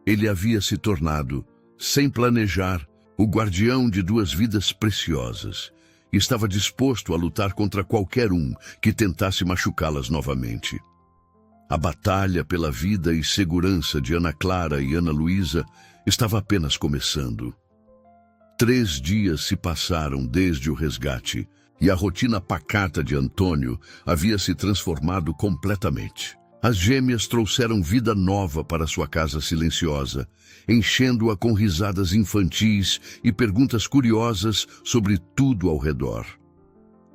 Ele havia se tornado, sem planejar, o guardião de duas vidas preciosas. E estava disposto a lutar contra qualquer um que tentasse machucá-las novamente. A batalha pela vida e segurança de Ana Clara e Ana Luísa estava apenas começando. 3 dias se passaram desde o resgate, e a rotina pacata de Antônio havia se transformado completamente. As gêmeas trouxeram vida nova para sua casa silenciosa, enchendo-a com risadas infantis e perguntas curiosas sobre tudo ao redor.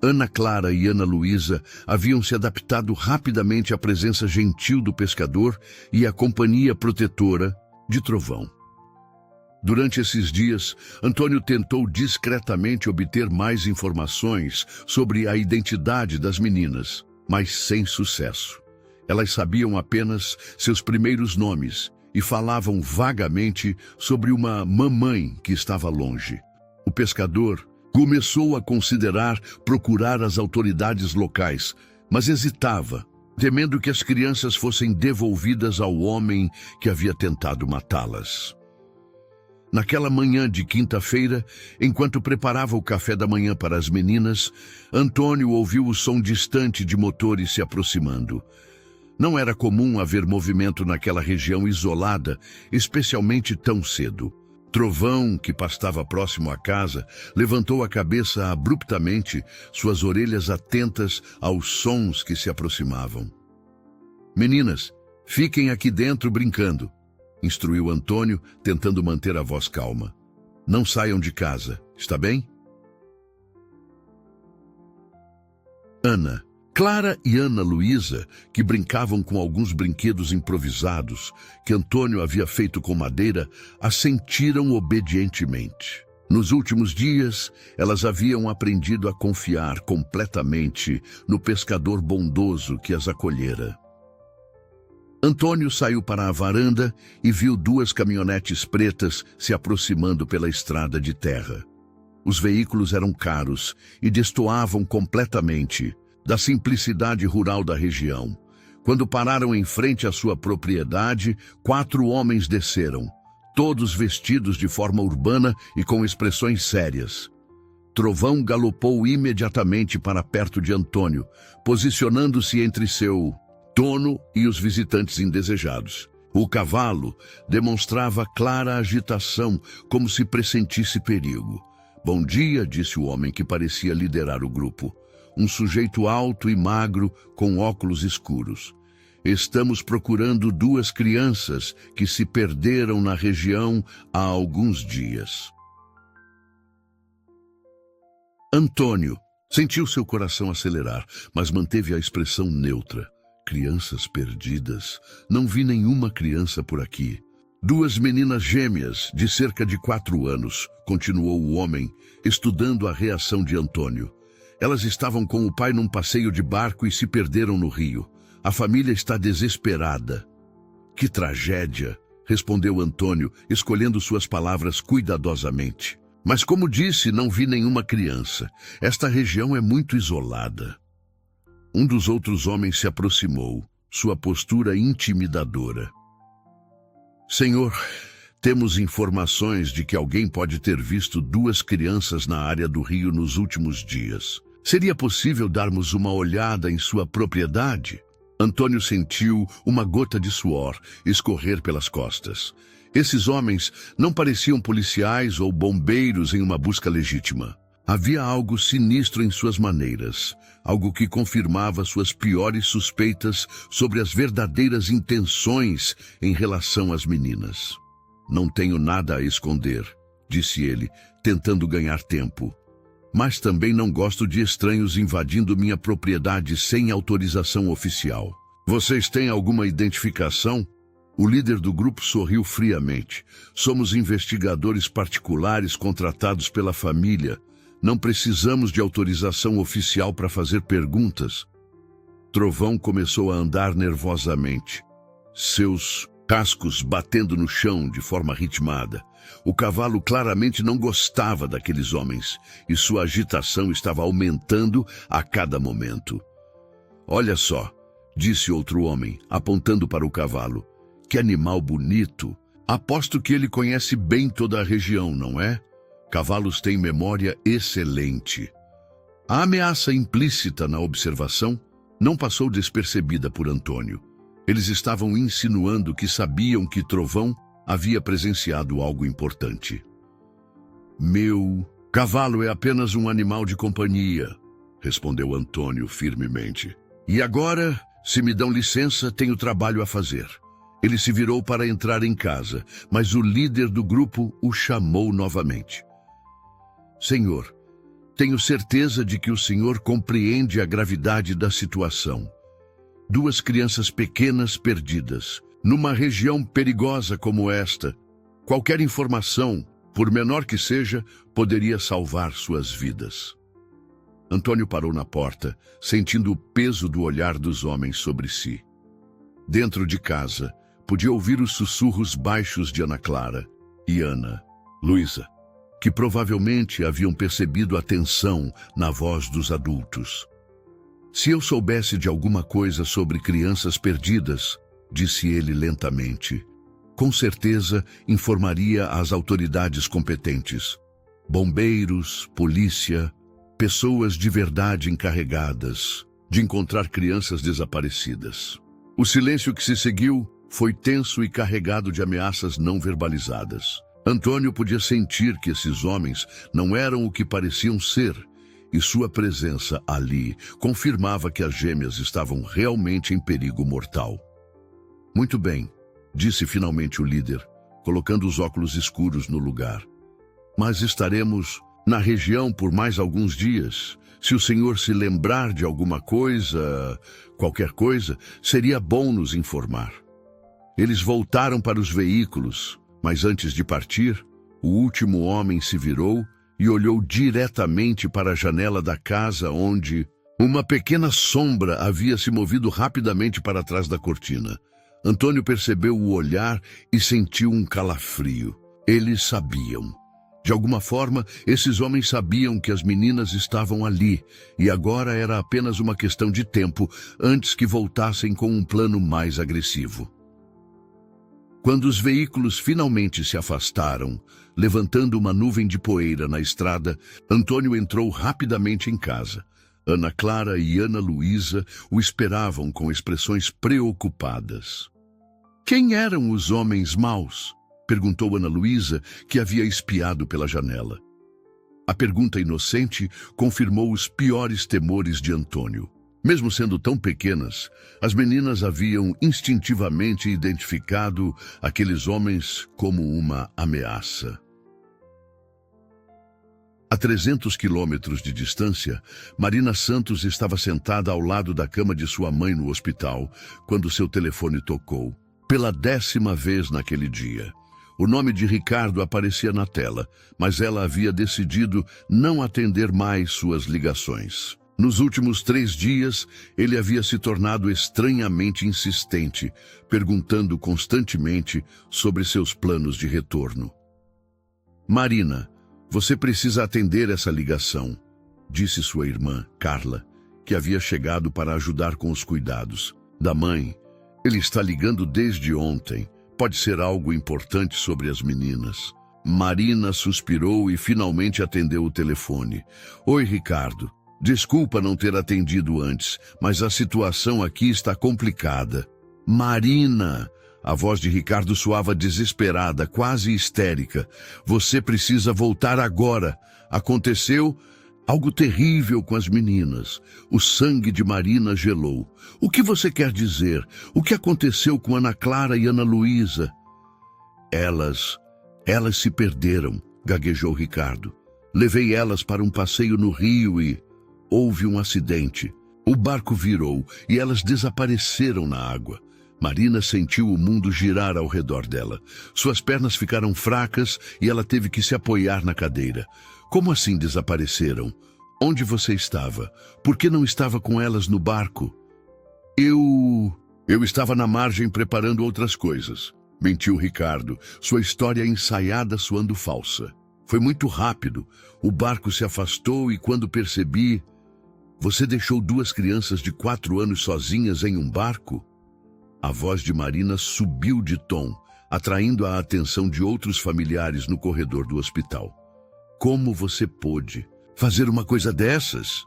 Ana Clara e Ana Luísa haviam se adaptado rapidamente à presença gentil do pescador e à companhia protetora de Trovão. Durante esses dias, Antônio tentou discretamente obter mais informações sobre a identidade das meninas, mas sem sucesso. Elas sabiam apenas seus primeiros nomes e falavam vagamente sobre uma mamãe que estava longe. O pescador começou a considerar procurar as autoridades locais, mas hesitava, temendo que as crianças fossem devolvidas ao homem que havia tentado matá-las. Naquela manhã de quinta-feira, enquanto preparava o café da manhã para as meninas, Antônio ouviu o som distante de motores se aproximando. Não era comum haver movimento naquela região isolada, especialmente tão cedo. Trovão, que pastava próximo à casa, levantou a cabeça abruptamente, suas orelhas atentas aos sons que se aproximavam. "Meninas, fiquem aqui dentro brincando", instruiu Antônio, tentando manter a voz calma. "Não saiam de casa, está bem?" Ana Clara e Ana Luísa, que brincavam com alguns brinquedos improvisados que Antônio havia feito com madeira, assentiram obedientemente. Nos últimos dias, elas haviam aprendido a confiar completamente no pescador bondoso que as acolhera. Antônio saiu para a varanda e viu 2 caminhonetes pretas se aproximando pela estrada de terra. Os veículos eram caros e destoavam completamente da simplicidade rural da região. Quando pararam em frente à sua propriedade, 4 homens desceram, todos vestidos de forma urbana e com expressões sérias. Trovão galopou imediatamente para perto de Antônio, posicionando-se entre seu dono e os visitantes indesejados. O cavalo demonstrava clara agitação, como se pressentisse perigo. "Bom dia", disse o homem que parecia liderar o grupo. Um sujeito alto e magro, com óculos escuros. "Estamos procurando 2 crianças que se perderam na região há alguns dias." Antônio sentiu seu coração acelerar, mas manteve a expressão neutra. "Crianças perdidas? Não vi nenhuma criança por aqui." 2 meninas gêmeas, de cerca de 4 anos, continuou o homem, estudando a reação de Antônio. "Elas estavam com o pai num passeio de barco e se perderam no rio. A família está desesperada." "Que tragédia", respondeu Antônio, escolhendo suas palavras cuidadosamente. "Mas como disse, não vi nenhuma criança. Esta região é muito isolada." Um dos outros homens se aproximou, sua postura intimidadora. "Senhor, temos informações de que alguém pode ter visto 2 crianças na área do rio nos últimos dias. Seria possível darmos uma olhada em sua propriedade?" Antônio sentiu uma gota de suor escorrer pelas costas. Esses homens não pareciam policiais ou bombeiros em uma busca legítima. Havia algo sinistro em suas maneiras, algo que confirmava suas piores suspeitas sobre as verdadeiras intenções em relação às meninas. "Não tenho nada a esconder", disse ele, tentando ganhar tempo. "Mas também não gosto de estranhos invadindo minha propriedade sem autorização oficial. Vocês têm alguma identificação?" O líder do grupo sorriu friamente. "Somos investigadores particulares contratados pela família. Não precisamos de autorização oficial para fazer perguntas." Trovão começou a andar nervosamente, seus cascos batendo no chão de forma ritmada. O cavalo claramente não gostava daqueles homens, e sua agitação estava aumentando a cada momento. "Olha só", disse outro homem, apontando para o cavalo. "Que animal bonito! Aposto que ele conhece bem toda a região, não é? Cavalos têm memória excelente. A ameaça implícita na observação não passou despercebida por Antônio. Eles estavam insinuando que sabiam que Trovão havia presenciado algo importante. Meu cavalo é apenas um animal de companhia, respondeu Antônio firmemente. E agora, se me dão licença, tenho trabalho a fazer. Ele se virou para entrar em casa, mas o líder do grupo o chamou novamente. Senhor, tenho certeza de que o senhor compreende a gravidade da situação. 2 crianças pequenas perdidas, numa região perigosa como esta. Qualquer informação, por menor que seja, poderia salvar suas vidas. Antônio parou na porta, sentindo o peso do olhar dos homens sobre si. Dentro de casa, podia ouvir os sussurros baixos de Ana Clara e Ana Luísa, que provavelmente haviam percebido a tensão na voz dos adultos. Se eu soubesse de alguma coisa sobre crianças perdidas, disse ele lentamente, com certeza informaria as autoridades competentes. Bombeiros, polícia, pessoas de verdade encarregadas de encontrar crianças desaparecidas. O silêncio que se seguiu foi tenso e carregado de ameaças não verbalizadas. Antônio podia sentir que esses homens não eram o que pareciam ser, e sua presença ali confirmava que as gêmeas estavam realmente em perigo mortal. Muito bem, disse finalmente o líder, colocando os óculos escuros no lugar. Mas estaremos na região por mais alguns dias. Se o senhor se lembrar de alguma coisa, qualquer coisa, seria bom nos informar. Eles voltaram para os veículos, mas antes de partir, o último homem se virou e olhou diretamente para a janela da casa onde uma pequena sombra havia se movido rapidamente para trás da cortina. Antônio percebeu o olhar e sentiu um calafrio. Eles sabiam. De alguma forma, esses homens sabiam que as meninas estavam ali, e agora era apenas uma questão de tempo antes que voltassem com um plano mais agressivo. Quando os veículos finalmente se afastaram, levantando uma nuvem de poeira na estrada, Antônio entrou rapidamente em casa. Ana Clara e Ana Luísa o esperavam com expressões preocupadas. Quem eram os homens maus? Perguntou Ana Luísa, que havia espiado pela janela. A pergunta inocente confirmou os piores temores de Antônio. Mesmo sendo tão pequenas, as meninas haviam instintivamente identificado aqueles homens como uma ameaça. A 300 quilômetros de distância, Marina Santos estava sentada ao lado da cama de sua mãe no hospital, quando seu telefone tocou. Pela 10ª vez naquele dia. O nome de Ricardo aparecia na tela, mas ela havia decidido não atender mais suas ligações. Nos últimos 3 dias, ele havia se tornado estranhamente insistente, perguntando constantemente sobre seus planos de retorno. Marina, você precisa atender essa ligação, disse sua irmã, Carla, que havia chegado para ajudar com os cuidados. Da mãe, ele está ligando desde ontem. Pode ser algo importante sobre as meninas. Marina suspirou e finalmente atendeu o telefone. Oi, Ricardo. Desculpa não ter atendido antes, mas a situação aqui está complicada. Marina! A voz de Ricardo soava desesperada, quase histérica. Você precisa voltar agora. Aconteceu algo terrível com as meninas. O sangue de Marina gelou. O que você quer dizer? O que aconteceu com Ana Clara e Ana Luísa? Elas se perderam, gaguejou Ricardo. Levei elas para um passeio no rio e houve um acidente. O barco virou e elas desapareceram na água. Marina sentiu o mundo girar ao redor dela. Suas pernas ficaram fracas e ela teve que se apoiar na cadeira. Como assim desapareceram? Onde você estava? Por que não estava com elas no barco? Eu estava na margem preparando outras coisas. Mentiu Ricardo, sua história ensaiada soando falsa. Foi muito rápido. O barco se afastou e quando percebi... Você deixou 2 crianças de 4 anos sozinhas em um barco? A voz de Marina subiu de tom. atraindo a atenção de outros familiares no corredor do hospital. Como você pôde fazer uma coisa dessas?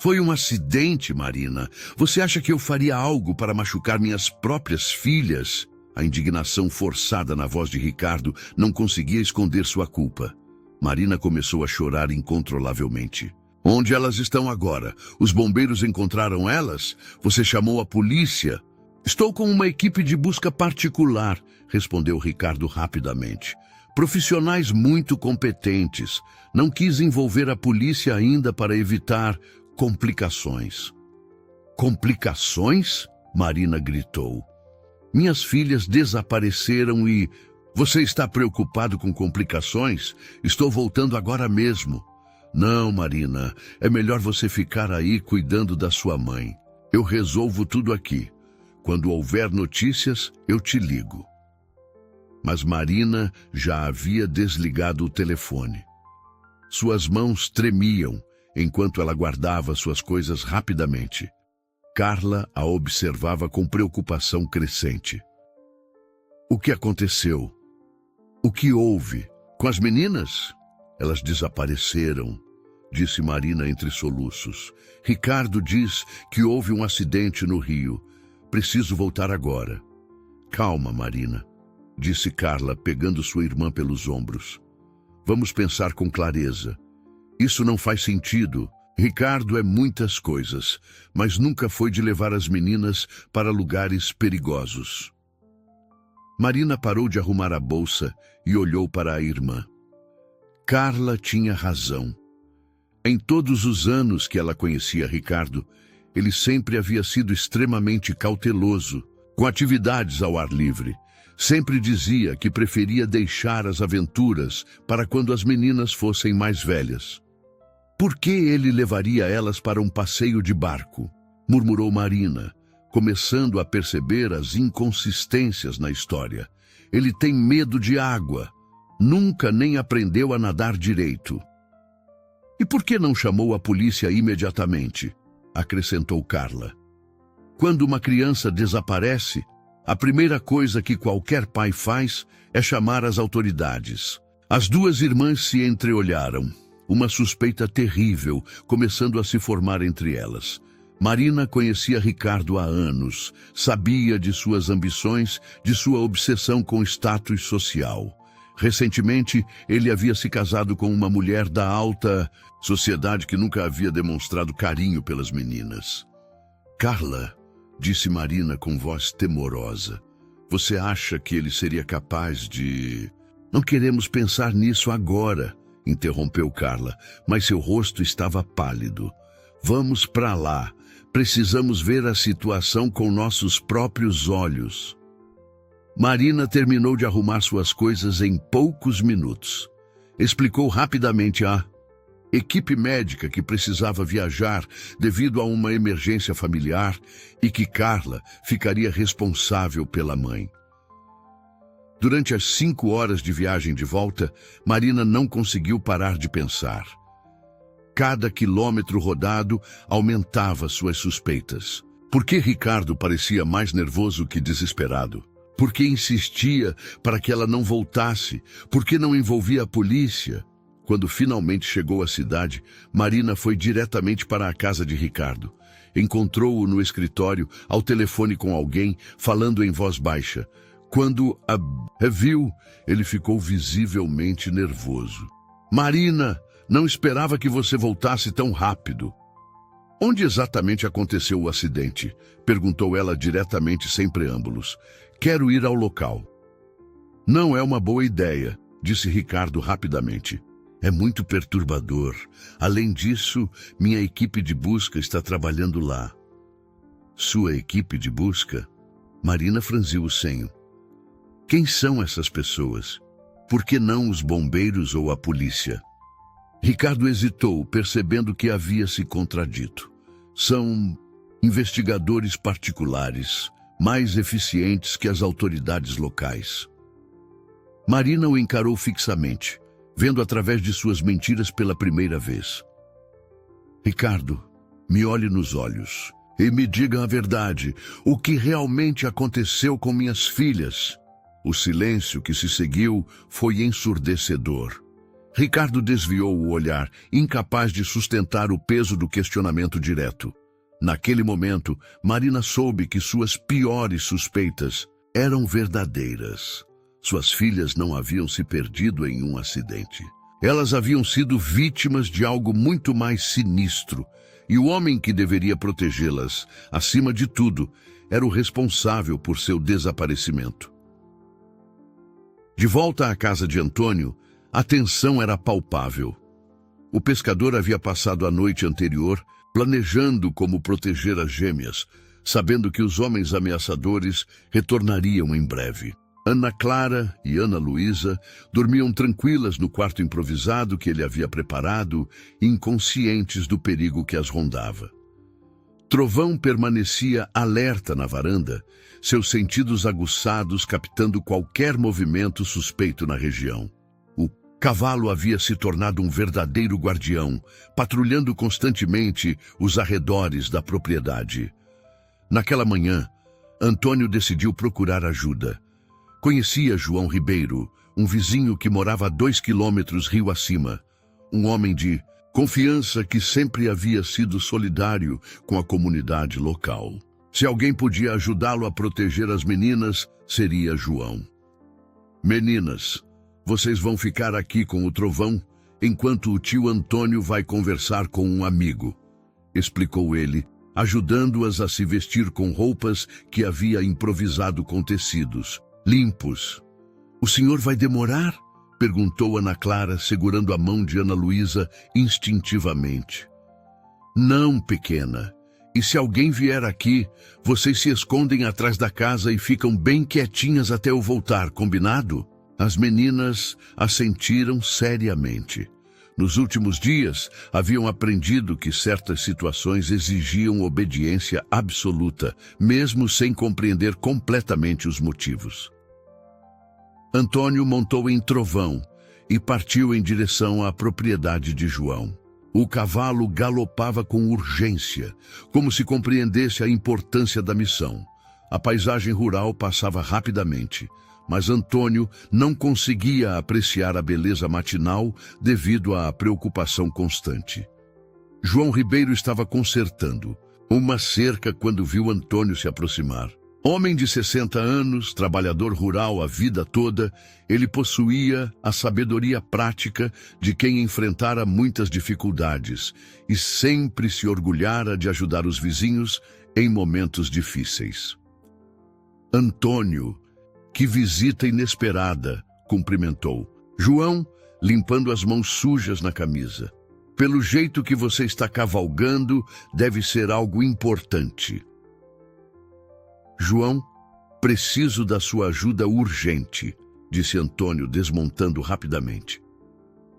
Foi um acidente, Marina. Você acha que eu faria algo para machucar minhas próprias filhas? A indignação forçada na voz de Ricardo não conseguia esconder sua culpa. Marina começou a chorar incontrolavelmente. Onde elas estão agora? Os bombeiros encontraram elas? Você chamou a polícia? Estou com uma equipe de busca particular, respondeu Ricardo rapidamente. Profissionais muito competentes. Não quis envolver a polícia ainda para evitar complicações. Complicações? Marina gritou. Minhas filhas desapareceram e... Você está preocupado com complicações? Estou voltando agora mesmo. Não, Marina, é melhor você ficar aí cuidando da sua mãe. Eu resolvo tudo aqui. Quando houver notícias, eu te ligo. Mas Marina já havia desligado o telefone. Suas mãos tremiam enquanto ela guardava suas coisas rapidamente. Carla a observava com preocupação crescente. O que aconteceu? O que houve? Com as meninas? Elas desapareceram, disse Marina entre soluços. Ricardo diz que houve um acidente no rio. Preciso voltar agora. Calma, Marina, disse Carla, pegando sua irmã pelos ombros. Vamos pensar com clareza. Isso não faz sentido. Ricardo é muitas coisas, mas nunca foi de levar as meninas para lugares perigosos. Marina parou de arrumar a bolsa e olhou para a irmã. Carla tinha razão. Em todos os anos que ela conhecia Ricardo, ele sempre havia sido extremamente cauteloso, com atividades ao ar livre. Sempre dizia que preferia deixar as aventuras para quando as meninas fossem mais velhas. Por que ele levaria elas para um passeio de barco? Murmurou Marina, começando a perceber as inconsistências na história. Ele tem medo de água. Nunca nem aprendeu a nadar direito. E por que não chamou a polícia imediatamente? Acrescentou Carla. Quando uma criança desaparece, a primeira coisa que qualquer pai faz é chamar as autoridades. As duas irmãs se entreolharam, uma suspeita terrível começando a se formar entre elas. Marina conhecia Ricardo há anos, sabia de suas ambições, de sua obsessão com status social. Recentemente, ele havia se casado com uma mulher da alta sociedade que nunca havia demonstrado carinho pelas meninas. Carla, disse Marina com voz temorosa, você acha que ele seria capaz de... Não queremos pensar nisso agora, interrompeu Carla, mas seu rosto estava pálido. Vamos para lá. Precisamos ver a situação com nossos próprios olhos. Marina terminou de arrumar suas coisas em poucos minutos. Explicou rapidamente a equipe médica que precisava viajar devido a uma emergência familiar e que Carla ficaria responsável pela mãe. Durante as 5 horas de viagem de volta, Marina não conseguiu parar de pensar. Cada quilômetro rodado aumentava suas suspeitas. Por que Ricardo parecia mais nervoso que desesperado? Por que insistia para que ela não voltasse? Por que não envolvia a polícia? Quando finalmente chegou à cidade, Marina foi diretamente para a casa de Ricardo. Encontrou-o no escritório, ao telefone com alguém, falando em voz baixa. Quando a viu, ele ficou visivelmente nervoso. Marina, não esperava que você voltasse tão rápido. Onde exatamente aconteceu o acidente? Perguntou ela diretamente, sem preâmbulos. Quero ir ao local. Não é uma boa ideia, disse Ricardo rapidamente. É muito perturbador. Além disso, minha equipe de busca está trabalhando lá. Sua equipe de busca? Marina franziu o senho. Quem são essas pessoas? Por que não os bombeiros ou a polícia? Ricardo hesitou, percebendo que havia se contradito. São investigadores particulares, mais eficientes que as autoridades locais. Marina o encarou fixamente, vendo através de suas mentiras pela primeira vez. Ricardo, me olhe nos olhos e me diga a verdade. O que realmente aconteceu com minhas filhas? O silêncio que se seguiu foi ensurdecedor. Ricardo desviou o olhar, incapaz de sustentar o peso do questionamento direto. Naquele momento, Marina soube que suas piores suspeitas eram verdadeiras. Suas filhas não haviam se perdido em um acidente. Elas haviam sido vítimas de algo muito mais sinistro, e o homem que deveria protegê-las, acima de tudo, era o responsável por seu desaparecimento. De volta à casa de Antônio, a tensão era palpável. O pescador havia passado a noite anterior planejando como proteger as gêmeas, sabendo que os homens ameaçadores retornariam em breve. Ana Clara e Ana Luísa dormiam tranquilas no quarto improvisado que ele havia preparado, inconscientes do perigo que as rondava. Trovão permanecia alerta na varanda, seus sentidos aguçados captando qualquer movimento suspeito na região. O cavalo havia se tornado um verdadeiro guardião, patrulhando constantemente os arredores da propriedade. Naquela manhã, Antônio decidiu procurar ajuda. Conhecia João Ribeiro, um vizinho que morava a 2 quilômetros rio acima, um homem de confiança que sempre havia sido solidário com a comunidade local. Se alguém podia ajudá-lo a proteger as meninas, seria João. Meninas, vocês vão ficar aqui com o Trovão, enquanto o tio Antônio vai conversar com um amigo, explicou ele, ajudando-as a se vestir com roupas que havia improvisado com tecidos limpos. O senhor vai demorar? Perguntou Ana Clara, segurando a mão de Ana Luísa instintivamente. Não, pequena. E se alguém vier aqui, vocês se escondem atrás da casa e ficam bem quietinhas até eu voltar, combinado? As meninas assentiram seriamente. Nos últimos dias, haviam aprendido que certas situações exigiam obediência absoluta, mesmo sem compreender completamente os motivos. Antônio montou em Trovão e partiu em direção à propriedade de João. O cavalo galopava com urgência, como se compreendesse a importância da missão. A paisagem rural passava rapidamente, mas Antônio não conseguia apreciar a beleza matinal devido à preocupação constante. João Ribeiro estava consertando uma cerca quando viu Antônio se aproximar. Homem de 60 anos, trabalhador rural a vida toda, ele possuía a sabedoria prática de quem enfrentara muitas dificuldades e sempre se orgulhara de ajudar os vizinhos em momentos difíceis. Antônio, que visita inesperada, cumprimentou. João, limpando as mãos sujas na camisa. Pelo jeito que você está cavalgando, deve ser algo importante. João, preciso da sua ajuda urgente, disse Antônio, desmontando rapidamente.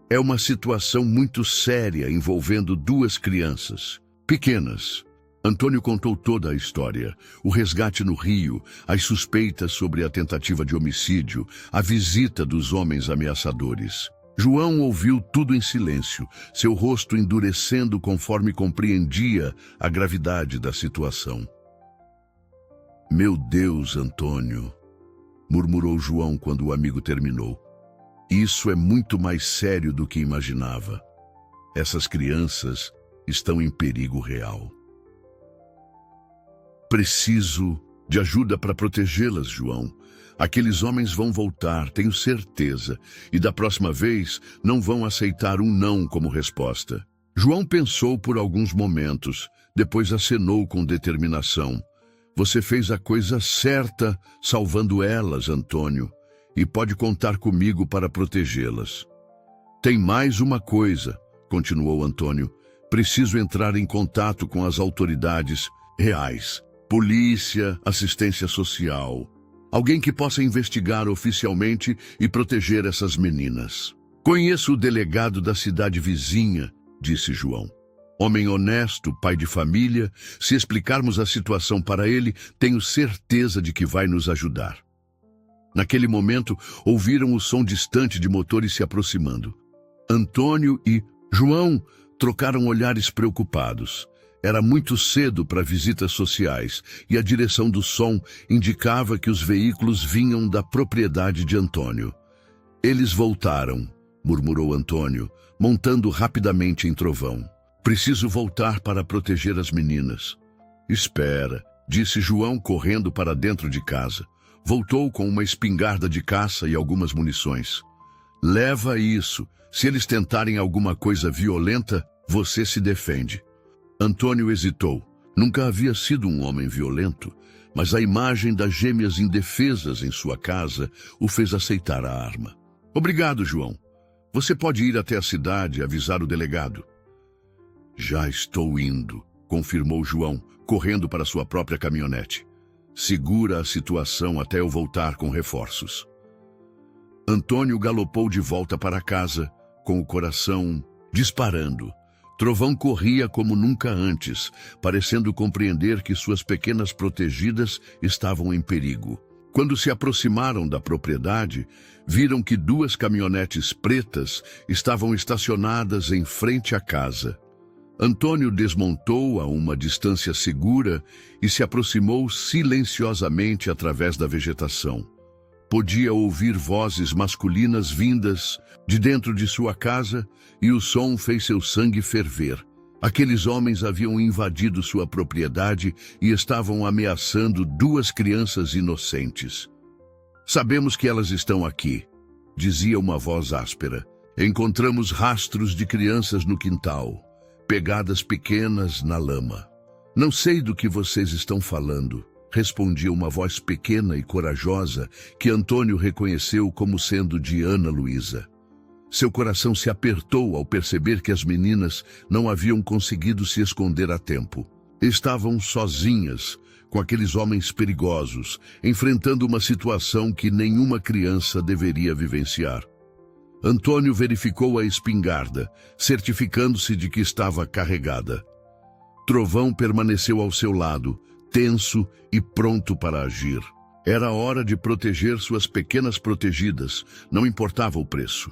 É uma situação muito séria envolvendo 2 crianças, pequenas. Antônio contou toda a história, o resgate no rio, as suspeitas sobre a tentativa de homicídio, a visita dos homens ameaçadores. João ouviu tudo em silêncio, seu rosto endurecendo conforme compreendia a gravidade da situação. Meu Deus, Antônio, murmurou João quando o amigo terminou. Isso é muito mais sério do que imaginava. Essas crianças estão em perigo real. Preciso de ajuda para protegê-las, João. Aqueles homens vão voltar, tenho certeza, e da próxima vez não vão aceitar um não como resposta. João pensou por alguns momentos, depois acenou com determinação. Você fez a coisa certa, salvando elas, Antônio, e pode contar comigo para protegê-las. Tem mais uma coisa, continuou Antônio. Preciso entrar em contato com as autoridades reais. Polícia, assistência social. Alguém que possa investigar oficialmente e proteger essas meninas. Conheço o delegado da cidade vizinha, disse João. Homem honesto, pai de família, se explicarmos a situação para ele, tenho certeza de que vai nos ajudar. Naquele momento, ouviram o som distante de motores se aproximando. Antônio e João trocaram olhares preocupados. Era muito cedo para visitas sociais e a direção do som indicava que os veículos vinham da propriedade de Antônio. Eles voltaram, murmurou Antônio, montando rapidamente em Trovão. Preciso voltar para proteger as meninas. Espera, disse João correndo para dentro de casa. Voltou com uma espingarda de caça e algumas munições. Leva isso. Se eles tentarem alguma coisa violenta, você se defende. Antônio hesitou. Nunca havia sido um homem violento, mas a imagem das gêmeas indefesas em sua casa o fez aceitar a arma. Obrigado, João. Você pode ir até a cidade e avisar o delegado. Já estou indo, confirmou João, correndo para sua própria caminhonete. Segura a situação até eu voltar com reforços. Antônio galopou de volta para casa, com o coração disparando. Trovão corria como nunca antes, parecendo compreender que suas pequenas protegidas estavam em perigo. Quando se aproximaram da propriedade, viram que 2 caminhonetes pretas estavam estacionadas em frente à casa. Antônio desmontou a uma distância segura e se aproximou silenciosamente através da vegetação. Podia ouvir vozes masculinas vindas de dentro de sua casa e o som fez seu sangue ferver. Aqueles homens haviam invadido sua propriedade e estavam ameaçando 2 crianças inocentes. Sabemos que elas estão aqui, dizia uma voz áspera. Encontramos rastros de crianças no quintal, pegadas pequenas na lama. Não sei do que vocês estão falando, respondia uma voz pequena e corajosa que Antônio reconheceu como sendo de Ana Luísa. Seu coração se apertou ao perceber que as meninas não haviam conseguido se esconder a tempo. Estavam sozinhas, com aqueles homens perigosos, enfrentando uma situação que nenhuma criança deveria vivenciar. Antônio verificou a espingarda, certificando-se de que estava carregada. Trovão permaneceu ao seu lado, tenso e pronto para agir. Era hora de proteger suas pequenas protegidas, não importava o preço.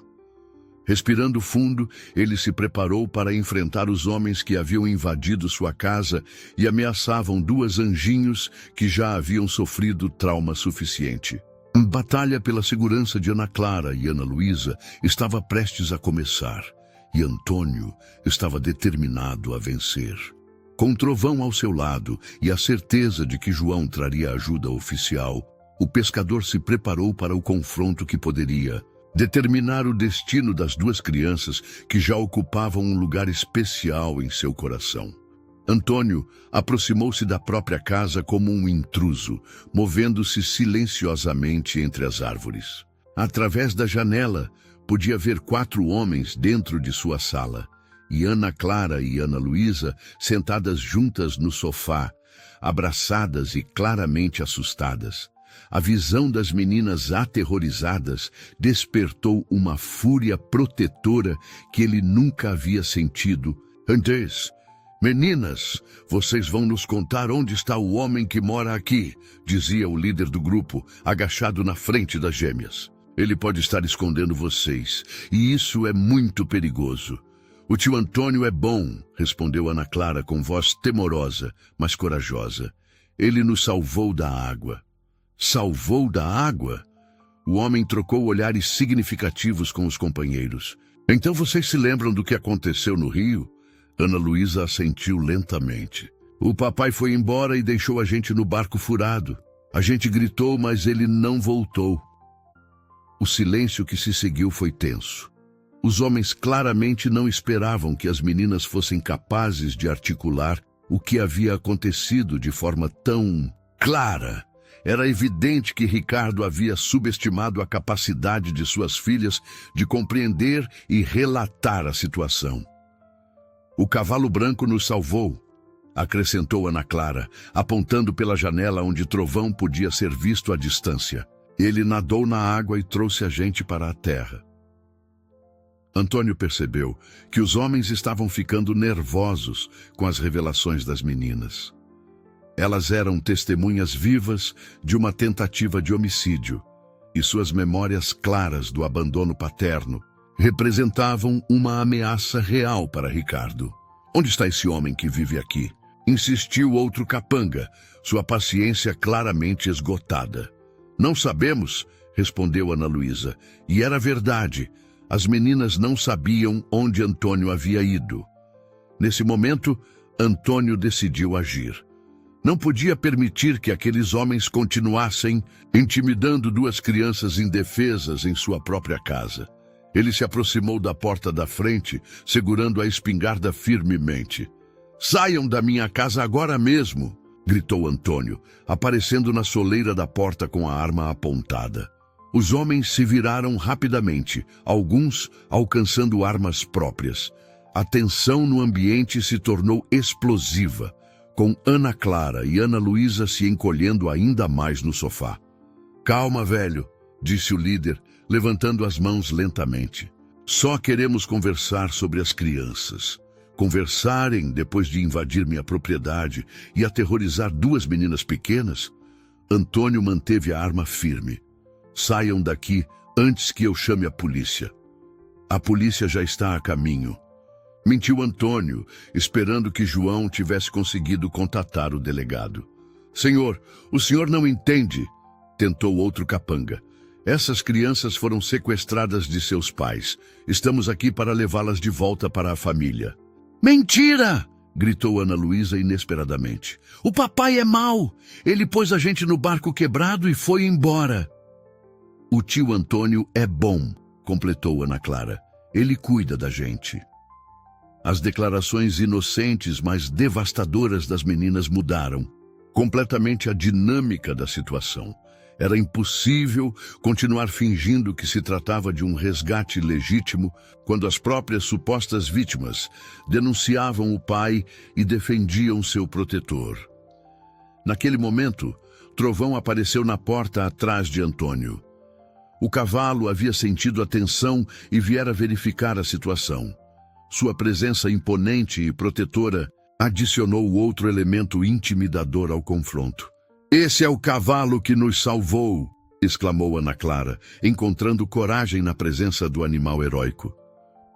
Respirando fundo, ele se preparou para enfrentar os homens que haviam invadido sua casa e ameaçavam 2 anjinhos que já haviam sofrido trauma suficiente. A batalha pela segurança de Ana Clara e Ana Luísa estava prestes a começar, e Antônio estava determinado a vencer. Com Trovão ao seu lado e a certeza de que João traria ajuda oficial, o pescador se preparou para o confronto que poderia determinar o destino das 2 crianças que já ocupavam um lugar especial em seu coração. Antônio aproximou-se da própria casa como um intruso, movendo-se silenciosamente entre as árvores. Através da janela, podia ver 4 homens dentro de sua sala, e Ana Clara e Ana Luísa sentadas juntas no sofá, abraçadas e claramente assustadas. A visão das meninas aterrorizadas despertou uma fúria protetora que ele nunca havia sentido antes. Meninas, vocês vão nos contar onde está o homem que mora aqui, dizia o líder do grupo, agachado na frente das gêmeas. Ele pode estar escondendo vocês, e isso é muito perigoso. O tio Antônio é bom, respondeu Ana Clara com voz temorosa, mas corajosa. Ele nos salvou da água. Salvou da água? O homem trocou olhares significativos com os companheiros. Então vocês se lembram do que aconteceu no rio? Ana Luísa assentiu lentamente. O papai foi embora e deixou a gente no barco furado. A gente gritou, mas ele não voltou. O silêncio que se seguiu foi tenso. Os homens claramente não esperavam que as meninas fossem capazes de articular o que havia acontecido de forma tão clara. Era evidente que Ricardo havia subestimado a capacidade de suas filhas de compreender e relatar a situação. O cavalo branco nos salvou, acrescentou Ana Clara, apontando pela janela onde Trovão podia ser visto à distância. Ele nadou na água e trouxe a gente para a terra. Antônio percebeu que os homens estavam ficando nervosos com as revelações das meninas. Elas eram testemunhas vivas de uma tentativa de homicídio, e suas memórias claras do abandono paterno representavam uma ameaça real para Ricardo. Onde está esse homem que vive aqui? Insistiu outro capanga, sua paciência claramente esgotada. Não sabemos, respondeu Ana Luísa, e era verdade. As meninas não sabiam onde Antônio havia ido. Nesse momento, Antônio decidiu agir. Não podia permitir que aqueles homens continuassem intimidando duas crianças indefesas em sua própria casa. Ele se aproximou da porta da frente, segurando a espingarda firmemente. "Saiam da minha casa agora mesmo!" gritou Antônio, aparecendo na soleira da porta com a arma apontada. Os homens se viraram rapidamente, alguns alcançando armas próprias. A tensão no ambiente se tornou explosiva, com Ana Clara e Ana Luísa se encolhendo ainda mais no sofá. "Calma, velho", disse o líder, levantando as mãos lentamente. "Só queremos conversar sobre as crianças. Conversarem depois de invadir minha propriedade e aterrorizar duas meninas pequenas?" Antônio manteve a arma firme. "Saiam daqui antes que eu chame a polícia." "A polícia já está a caminho." Mentiu Antônio, esperando que João tivesse conseguido contatar o delegado. "Senhor, o senhor não entende", tentou outro capanga. "Essas crianças foram sequestradas de seus pais. Estamos aqui para levá-las de volta para a família." "Mentira!" gritou Ana Luísa inesperadamente. "O papai é mau. Ele pôs a gente no barco quebrado e foi embora." "O tio Antônio é bom", completou Ana Clara. "Ele cuida da gente." As declarações inocentes, mas devastadoras das meninas mudaram completamente a dinâmica da situação. Era impossível continuar fingindo que se tratava de um resgate legítimo quando as próprias supostas vítimas denunciavam o pai e defendiam seu protetor. Naquele momento, Trovão apareceu na porta atrás de Antônio. O cavalo havia sentido a tensão e viera verificar a situação. Sua presença imponente e protetora adicionou outro elemento intimidador ao confronto. "Esse é o cavalo que nos salvou", exclamou Ana Clara, encontrando coragem na presença do animal heróico.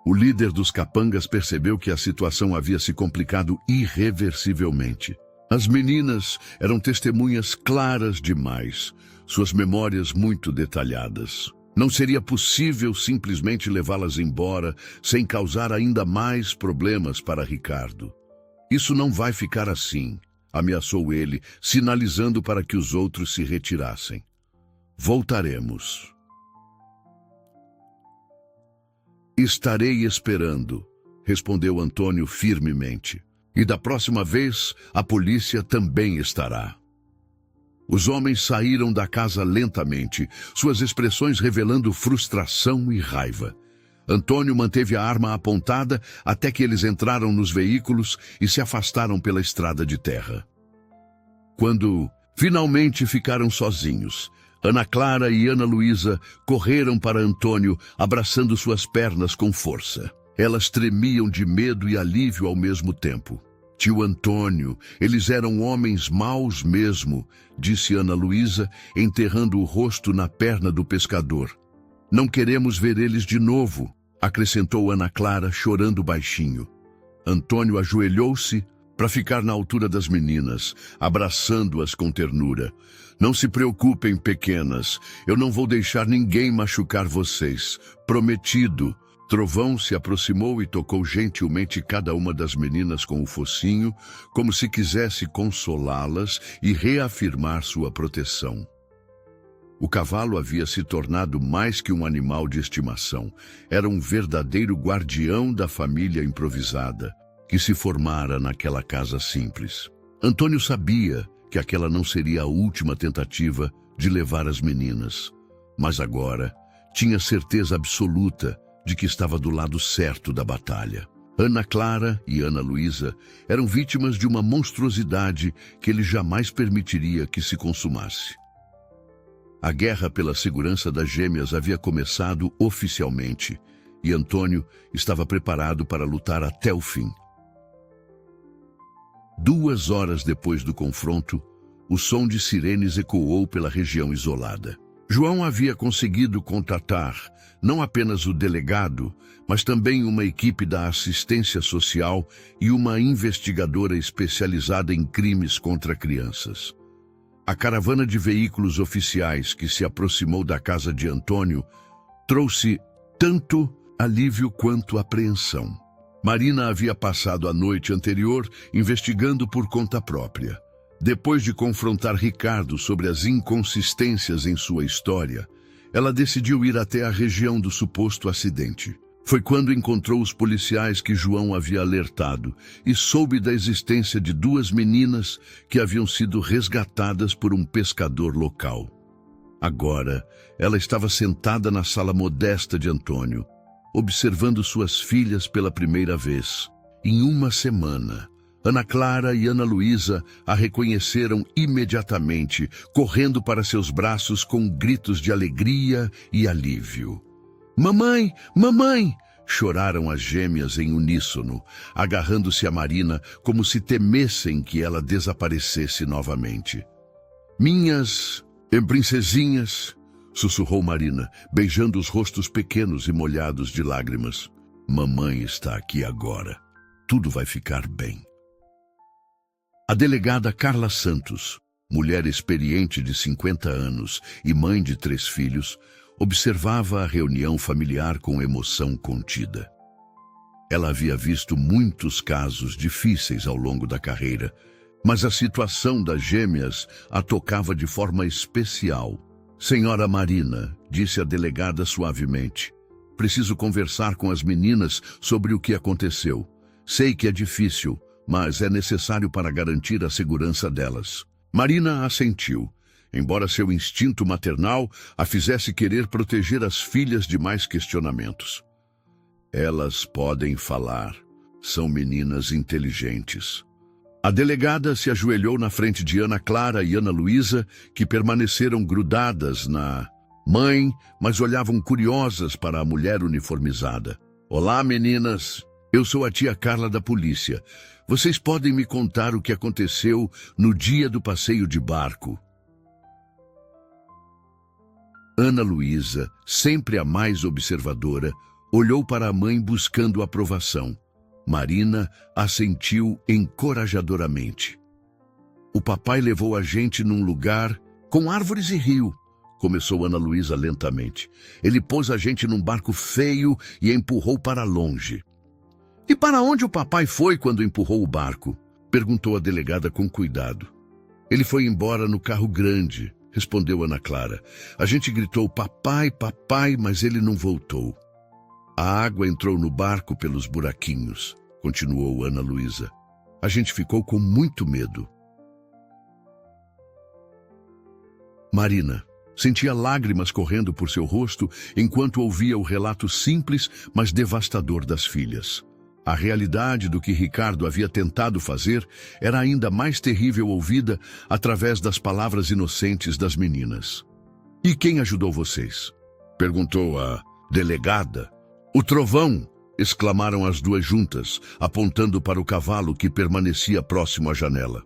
O líder dos capangas percebeu que a situação havia se complicado irreversivelmente. As meninas eram testemunhas claras demais, suas memórias muito detalhadas. Não seria possível simplesmente levá-las embora sem causar ainda mais problemas para Ricardo. "Isso não vai ficar assim", ameaçou ele, sinalizando para que os outros se retirassem. "Voltaremos." "Estarei esperando", respondeu Antônio firmemente. "E da próxima vez, a polícia também estará." Os homens saíram da casa lentamente, suas expressões revelando frustração e raiva. Antônio manteve a arma apontada até que eles entraram nos veículos e se afastaram pela estrada de terra. Quando finalmente ficaram sozinhos, Ana Clara e Ana Luísa correram para Antônio, abraçando suas pernas com força. Elas tremiam de medo e alívio ao mesmo tempo. "Tio Antônio, eles eram homens maus mesmo", disse Ana Luísa, enterrando o rosto na perna do pescador. "Não queremos ver eles de novo", acrescentou Ana Clara, chorando baixinho. Antônio ajoelhou-se para ficar na altura das meninas, abraçando-as com ternura. "Não se preocupem, pequenas, eu não vou deixar ninguém machucar vocês. Prometido." Trovão se aproximou e tocou gentilmente cada uma das meninas com o focinho, como se quisesse consolá-las e reafirmar sua proteção. O cavalo havia se tornado mais que um animal de estimação. Era um verdadeiro guardião da família improvisada, que se formara naquela casa simples. Antônio sabia que aquela não seria a última tentativa de levar as meninas, mas agora tinha certeza absoluta de que estava do lado certo da batalha. Ana Clara e Ana Luísa eram vítimas de uma monstruosidade que ele jamais permitiria que se consumasse. A guerra pela segurança das gêmeas havia começado oficialmente, e Antônio estava preparado para lutar até o fim. 2 horas depois do confronto, o som de sirenes ecoou pela região isolada. João havia conseguido contatar não apenas o delegado, mas também uma equipe da assistência social e uma investigadora especializada em crimes contra crianças. A caravana de veículos oficiais que se aproximou da casa de Antônio trouxe tanto alívio quanto apreensão. Marina havia passado a noite anterior investigando por conta própria. Depois de confrontar Ricardo sobre as inconsistências em sua história, ela decidiu ir até a região do suposto acidente. Foi quando encontrou os policiais que João havia alertado e soube da existência de duas meninas que haviam sido resgatadas por um pescador local. Agora, ela estava sentada na sala modesta de Antônio, observando suas filhas pela primeira vez. Em uma semana, Ana Clara e Ana Luísa a reconheceram imediatamente, correndo para seus braços com gritos de alegria e alívio. "Mamãe! Mamãe!" choraram as gêmeas em uníssono, agarrando-se a Marina como se temessem que ela desaparecesse novamente. "Minhas princesinhas!" sussurrou Marina, beijando os rostos pequenos e molhados de lágrimas. "Mamãe está aqui agora. Tudo vai ficar bem." A delegada Carla Santos, mulher experiente de 50 anos e mãe de 3 filhos, observava a reunião familiar com emoção contida. Ela havia visto muitos casos difíceis ao longo da carreira, mas a situação das gêmeas a tocava de forma especial. "Senhora Marina", disse a delegada suavemente, "preciso conversar com as meninas sobre o que aconteceu. Sei que é difícil, mas é necessário para garantir a segurança delas." Marina assentiu, embora seu instinto maternal a fizesse querer proteger as filhas de mais questionamentos. "Elas podem falar. São meninas inteligentes." A delegada se ajoelhou na frente de Ana Clara e Ana Luísa, que permaneceram grudadas na mãe, mas olhavam curiosas para a mulher uniformizada. "Olá, meninas. Eu sou a tia Carla da polícia. Vocês podem me contar o que aconteceu no dia do passeio de barco?" Ana Luísa, sempre a mais observadora, olhou para a mãe buscando aprovação. Marina assentiu encorajadoramente. "O papai levou a gente num lugar com árvores e rio", começou Ana Luísa lentamente. "Ele pôs a gente num barco feio e empurrou para longe." "E para onde o papai foi quando empurrou o barco?" perguntou a delegada com cuidado. "Ele foi embora no carro grande", respondeu Ana Clara. "A gente gritou 'papai, papai', mas ele não voltou." "A água entrou no barco pelos buraquinhos", continuou Ana Luísa. "A gente ficou com muito medo." Marina sentia lágrimas correndo por seu rosto enquanto ouvia o relato simples, mas devastador das filhas. A realidade do que Ricardo havia tentado fazer era ainda mais terrível ouvida através das palavras inocentes das meninas. "E quem ajudou vocês?" perguntou a delegada. "O trovão!" exclamaram as duas juntas, apontando para o cavalo que permanecia próximo à janela.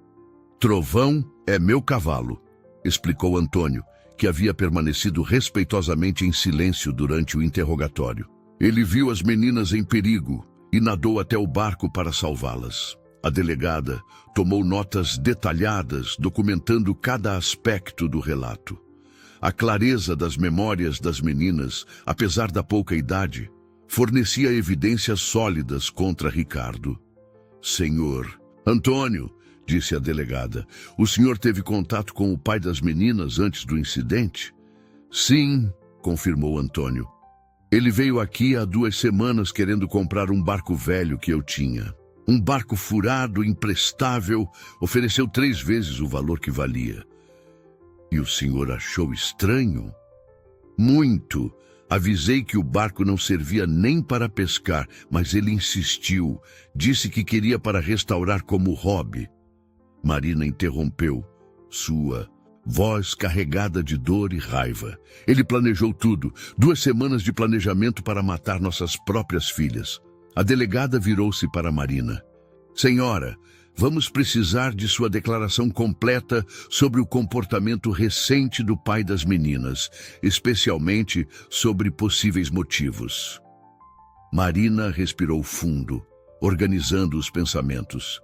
"Trovão é meu cavalo", explicou Antônio, que havia permanecido respeitosamente em silêncio durante o interrogatório. "Ele viu as meninas em perigo e nadou até o barco para salvá-las." A delegada tomou notas detalhadas, documentando cada aspecto do relato. A clareza das memórias das meninas, apesar da pouca idade, fornecia evidências sólidas contra Ricardo. "Senhor Antônio", disse a delegada, "o senhor teve contato com o pai das meninas antes do incidente?" "Sim", confirmou Antônio. "Ele veio aqui há 2 semanas querendo comprar um barco velho que eu tinha. Um barco furado, imprestável, ofereceu 3 vezes o valor que valia." "E o senhor achou estranho?" "Muito. Avisei que o barco não servia nem para pescar, mas ele insistiu. Disse que queria para restaurar como hobby." Marina interrompeu, sua voz carregada de dor e raiva. "Ele planejou tudo. 2 semanas de planejamento para matar nossas próprias filhas." A delegada virou-se para Marina. "Senhora, Vamos precisar de sua declaração completa sobre o comportamento recente do pai das meninas, especialmente sobre possíveis motivos. Marina respirou fundo, organizando os pensamentos.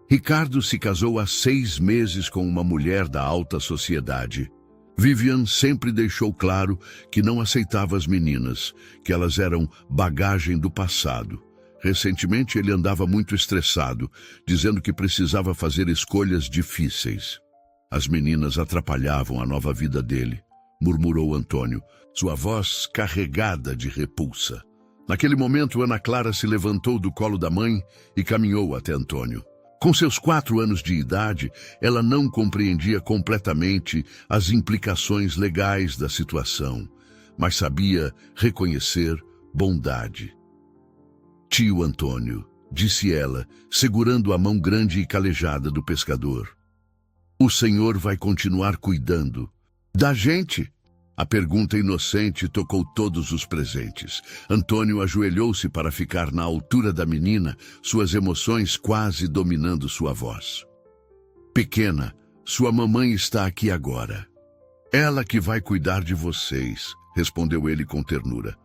Ricardo se casou há 6 meses com uma mulher da alta sociedade. Vivian sempre deixou claro que não aceitava as meninas, que elas eram bagagem do passado. Recentemente ele andava muito estressado, dizendo que precisava fazer escolhas difíceis. As meninas atrapalhavam a nova vida dele, murmurou Antônio, sua voz carregada de repulsa. Naquele momento, Ana Clara se levantou do colo da mãe e caminhou até Antônio. Com seus 4 anos de idade, ela não compreendia completamente as implicações legais da situação, mas sabia reconhecer bondade. Tio Antônio, disse ela, segurando a mão grande e calejada do pescador. O senhor vai continuar cuidando da gente? A pergunta inocente tocou todos os presentes. Antônio ajoelhou-se para ficar na altura da menina, suas emoções quase dominando sua voz. Pequena, sua mamãe está aqui agora. Ela que vai cuidar de vocês, respondeu ele com ternura.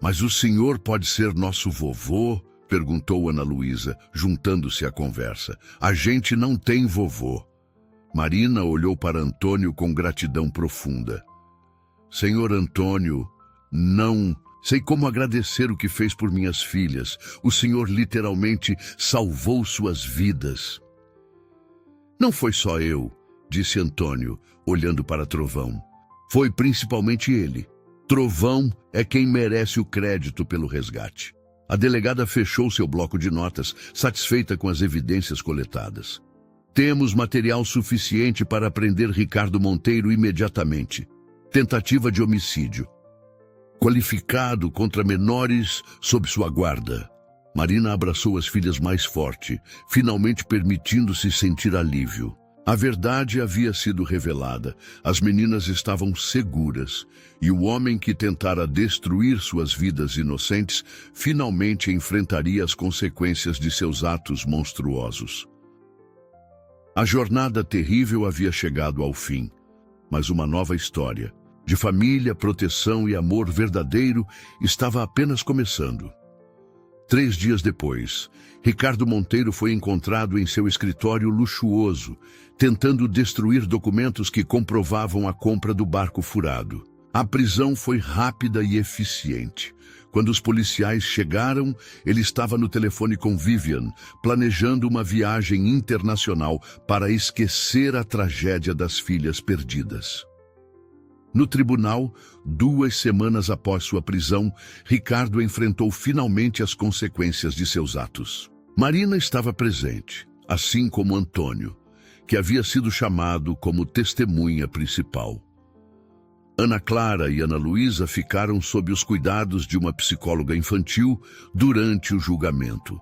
Mas o senhor pode ser nosso vovô? Perguntou Ana Luísa, juntando-se à conversa. A gente não tem vovô. Marina olhou para Antônio com gratidão profunda. Senhor Antônio, não sei como agradecer o que fez por minhas filhas. O senhor literalmente salvou suas vidas. Não foi só eu, disse Antônio, olhando para Trovão. Foi principalmente ele. Trovão é quem merece o crédito pelo resgate. A delegada fechou seu bloco de notas, satisfeita com as evidências coletadas. Temos material suficiente para prender Ricardo Monteiro imediatamente. Tentativa de homicídio. Qualificado contra menores sob sua guarda. Marina abraçou as filhas mais forte, finalmente permitindo-se sentir alívio. A verdade havia sido revelada. As meninas estavam seguras, e o homem que tentara destruir suas vidas inocentes finalmente enfrentaria as consequências de seus atos monstruosos. A jornada terrível havia chegado ao fim, mas uma nova história, de família, proteção e amor verdadeiro, estava apenas começando. 3 dias depois, Ricardo Monteiro foi encontrado em seu escritório luxuoso, tentando destruir documentos que comprovavam a compra do barco furado. A prisão foi rápida e eficiente. Quando os policiais chegaram, ele estava no telefone com Vivian, planejando uma viagem internacional para esquecer a tragédia das filhas perdidas. No tribunal, 2 semanas após sua prisão, Ricardo enfrentou finalmente as consequências de seus atos. Marina estava presente, assim como Antônio, que havia sido chamado como testemunha principal. Ana Clara e Ana Luísa ficaram sob os cuidados de uma psicóloga infantil durante o julgamento,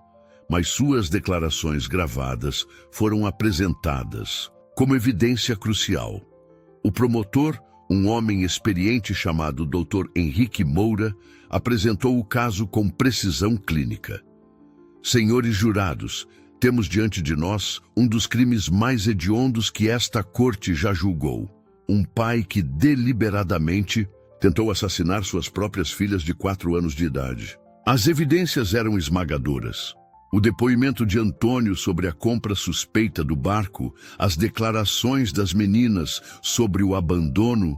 mas suas declarações gravadas foram apresentadas como evidência crucial. O promotor, um homem experiente chamado Dr. Henrique Moura, apresentou o caso com precisão clínica. Senhores jurados, temos diante de nós um dos crimes mais hediondos que esta corte já julgou. Um pai que deliberadamente tentou assassinar suas próprias filhas de 4 anos de idade. As evidências eram esmagadoras. O depoimento de Antônio sobre a compra suspeita do barco, as declarações das meninas sobre o abandono,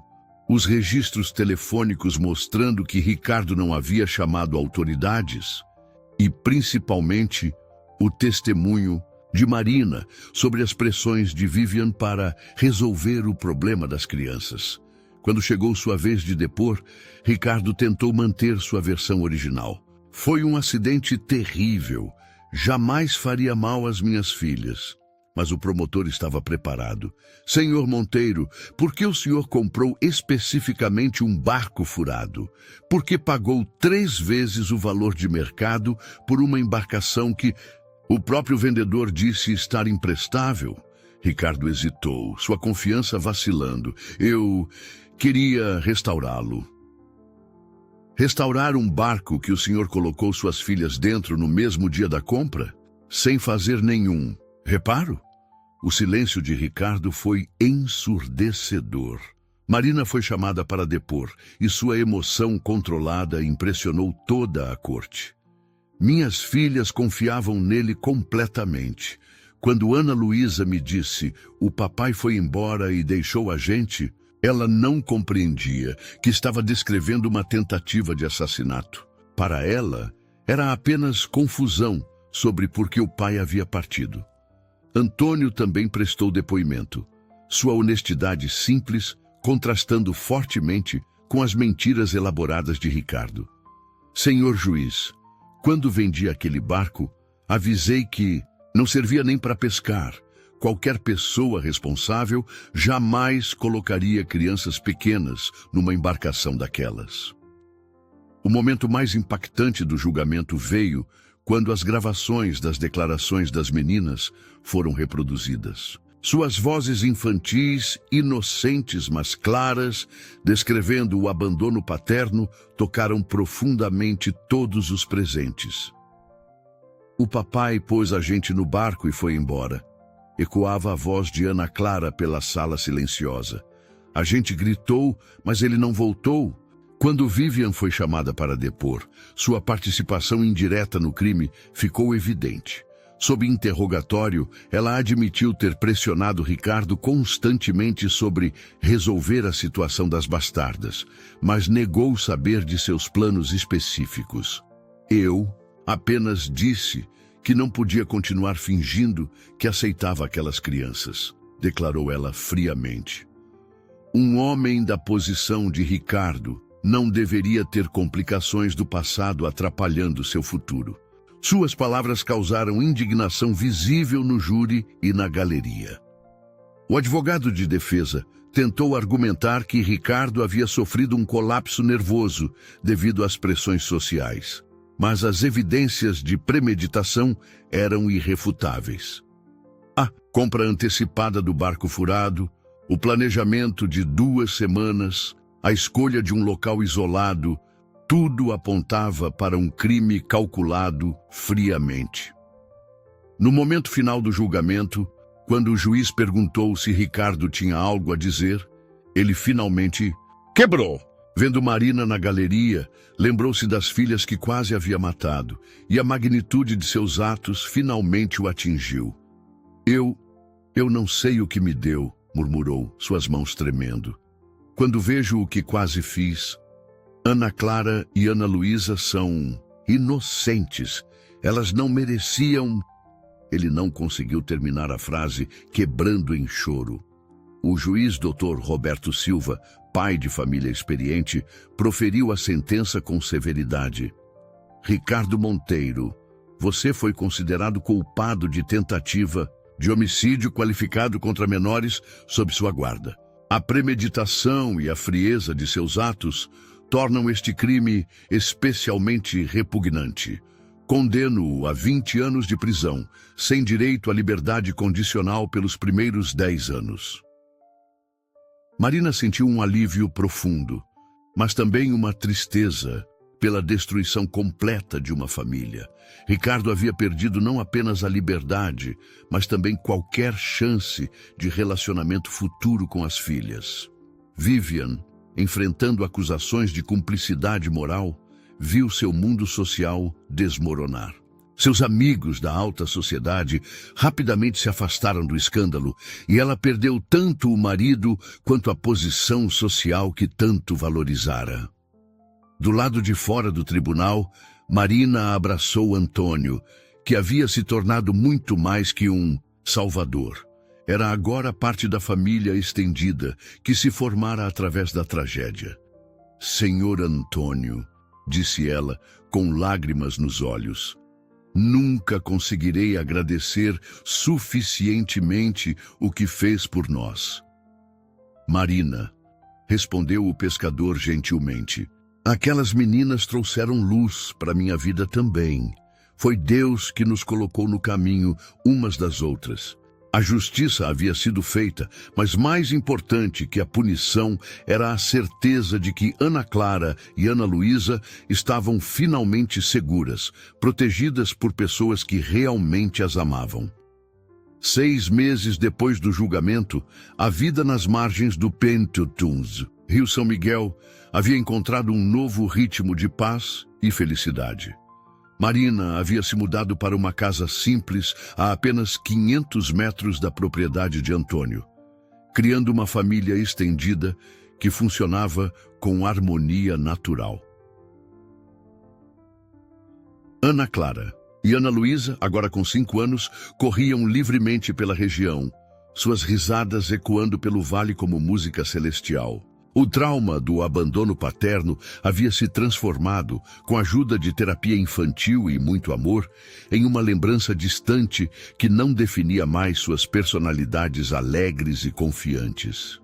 os registros telefônicos mostrando que Ricardo não havia chamado autoridades e, principalmente, o testemunho de Marina sobre as pressões de Vivian para resolver o problema das crianças. Quando chegou sua vez de depor, Ricardo tentou manter sua versão original. Foi um acidente terrível. Jamais faria mal às minhas filhas. Mas o promotor estava preparado. Senhor Monteiro, por que o senhor comprou especificamente um barco furado? Por que pagou 3 vezes o valor de mercado por uma embarcação que o próprio vendedor disse estar imprestável? Ricardo hesitou, sua confiança vacilando. Eu queria restaurá-lo. Restaurar um barco que o senhor colocou suas filhas dentro no mesmo dia da compra? Sem fazer nenhum Reparo? O silêncio de Ricardo foi ensurdecedor. Marina foi chamada para depor, e sua emoção controlada impressionou toda a corte. Minhas filhas confiavam nele completamente. Quando Ana Luísa me disse, o papai foi embora e deixou a gente, ela não compreendia que estava descrevendo uma tentativa de assassinato. Para ela, era apenas confusão sobre por que o pai havia partido. Antônio também prestou depoimento. Sua honestidade simples, contrastando fortemente com as mentiras elaboradas de Ricardo. Senhor juiz, quando vendi aquele barco, avisei que não servia nem para pescar. Qualquer pessoa responsável jamais colocaria crianças pequenas numa embarcação daquelas. O momento mais impactante do julgamento veio quando as gravações das declarações das meninas foram reproduzidas. Suas vozes infantis, inocentes mas claras, descrevendo o abandono paterno, tocaram profundamente todos os presentes. O papai pôs a gente no barco e foi embora. Ecoava a voz de Ana Clara pela sala silenciosa. A gente gritou, mas ele não voltou. Quando Vivian foi chamada para depor, sua participação indireta no crime ficou evidente. Sob interrogatório, ela admitiu ter pressionado Ricardo constantemente sobre resolver a situação das bastardas, mas negou saber de seus planos específicos. Eu apenas disse que não podia continuar fingindo que aceitava aquelas crianças, declarou ela friamente. Um homem da posição de Ricardo não deveria ter complicações do passado atrapalhando seu futuro. Suas palavras causaram indignação visível no júri e na galeria. O advogado de defesa tentou argumentar que Ricardo havia sofrido um colapso nervoso devido às pressões sociais, mas as evidências de premeditação eram irrefutáveis. A compra antecipada do barco furado, o planejamento de 2 semanas, a escolha de um local isolado, tudo apontava para um crime calculado friamente. No momento final do julgamento, quando o juiz perguntou se Ricardo tinha algo a dizer, ele finalmente quebrou. Vendo Marina na galeria, lembrou-se das filhas que quase havia matado, e a magnitude de seus atos finalmente o atingiu. Eu não sei o que me deu, murmurou, suas mãos tremendo. Quando vejo o que quase fiz, Ana Clara e Ana Luísa são inocentes. Elas não mereciam... Ele não conseguiu terminar a frase, quebrando em choro. O juiz Dr. Roberto Silva, pai de família experiente, proferiu a sentença com severidade. Ricardo Monteiro, você foi considerado culpado de tentativa de homicídio qualificado contra menores sob sua guarda. A premeditação e a frieza de seus atos tornam este crime especialmente repugnante. Condeno-o a 20 anos de prisão, sem direito à liberdade condicional pelos primeiros 10 anos. Marina sentiu um alívio profundo, mas também uma tristeza pela destruição completa de uma família. Ricardo havia perdido não apenas a liberdade, mas também qualquer chance de relacionamento futuro com as filhas. Vivian, enfrentando acusações de cumplicidade moral, viu seu mundo social desmoronar. Seus amigos da alta sociedade rapidamente se afastaram do escândalo e ela perdeu tanto o marido quanto a posição social que tanto valorizara. Do lado de fora do tribunal, Marina abraçou Antônio, que havia se tornado muito mais que um salvador. Era agora parte da família estendida que se formara através da tragédia. Senhor Antônio, disse ela, com lágrimas nos olhos, nunca conseguirei agradecer suficientemente o que fez por nós. Marina, respondeu o pescador gentilmente, aquelas meninas trouxeram luz para minha vida também. Foi Deus que nos colocou no caminho umas das outras. A justiça havia sido feita, mas mais importante que a punição era a certeza de que Ana Clara e Ana Luísa estavam finalmente seguras, protegidas por pessoas que realmente as amavam. 6 meses depois do julgamento, a vida nas margens do Pentutuns, Rio São Miguel, havia encontrado um novo ritmo de paz e felicidade. Marina havia se mudado para uma casa simples a apenas 500 metros da propriedade de Antônio, criando uma família estendida que funcionava com harmonia natural. Ana Clara e Ana Luísa, agora com 5 anos, corriam livremente pela região, suas risadas ecoando pelo vale como música celestial. O trauma do abandono paterno havia se transformado, com a ajuda de terapia infantil e muito amor, em uma lembrança distante que não definia mais suas personalidades alegres e confiantes.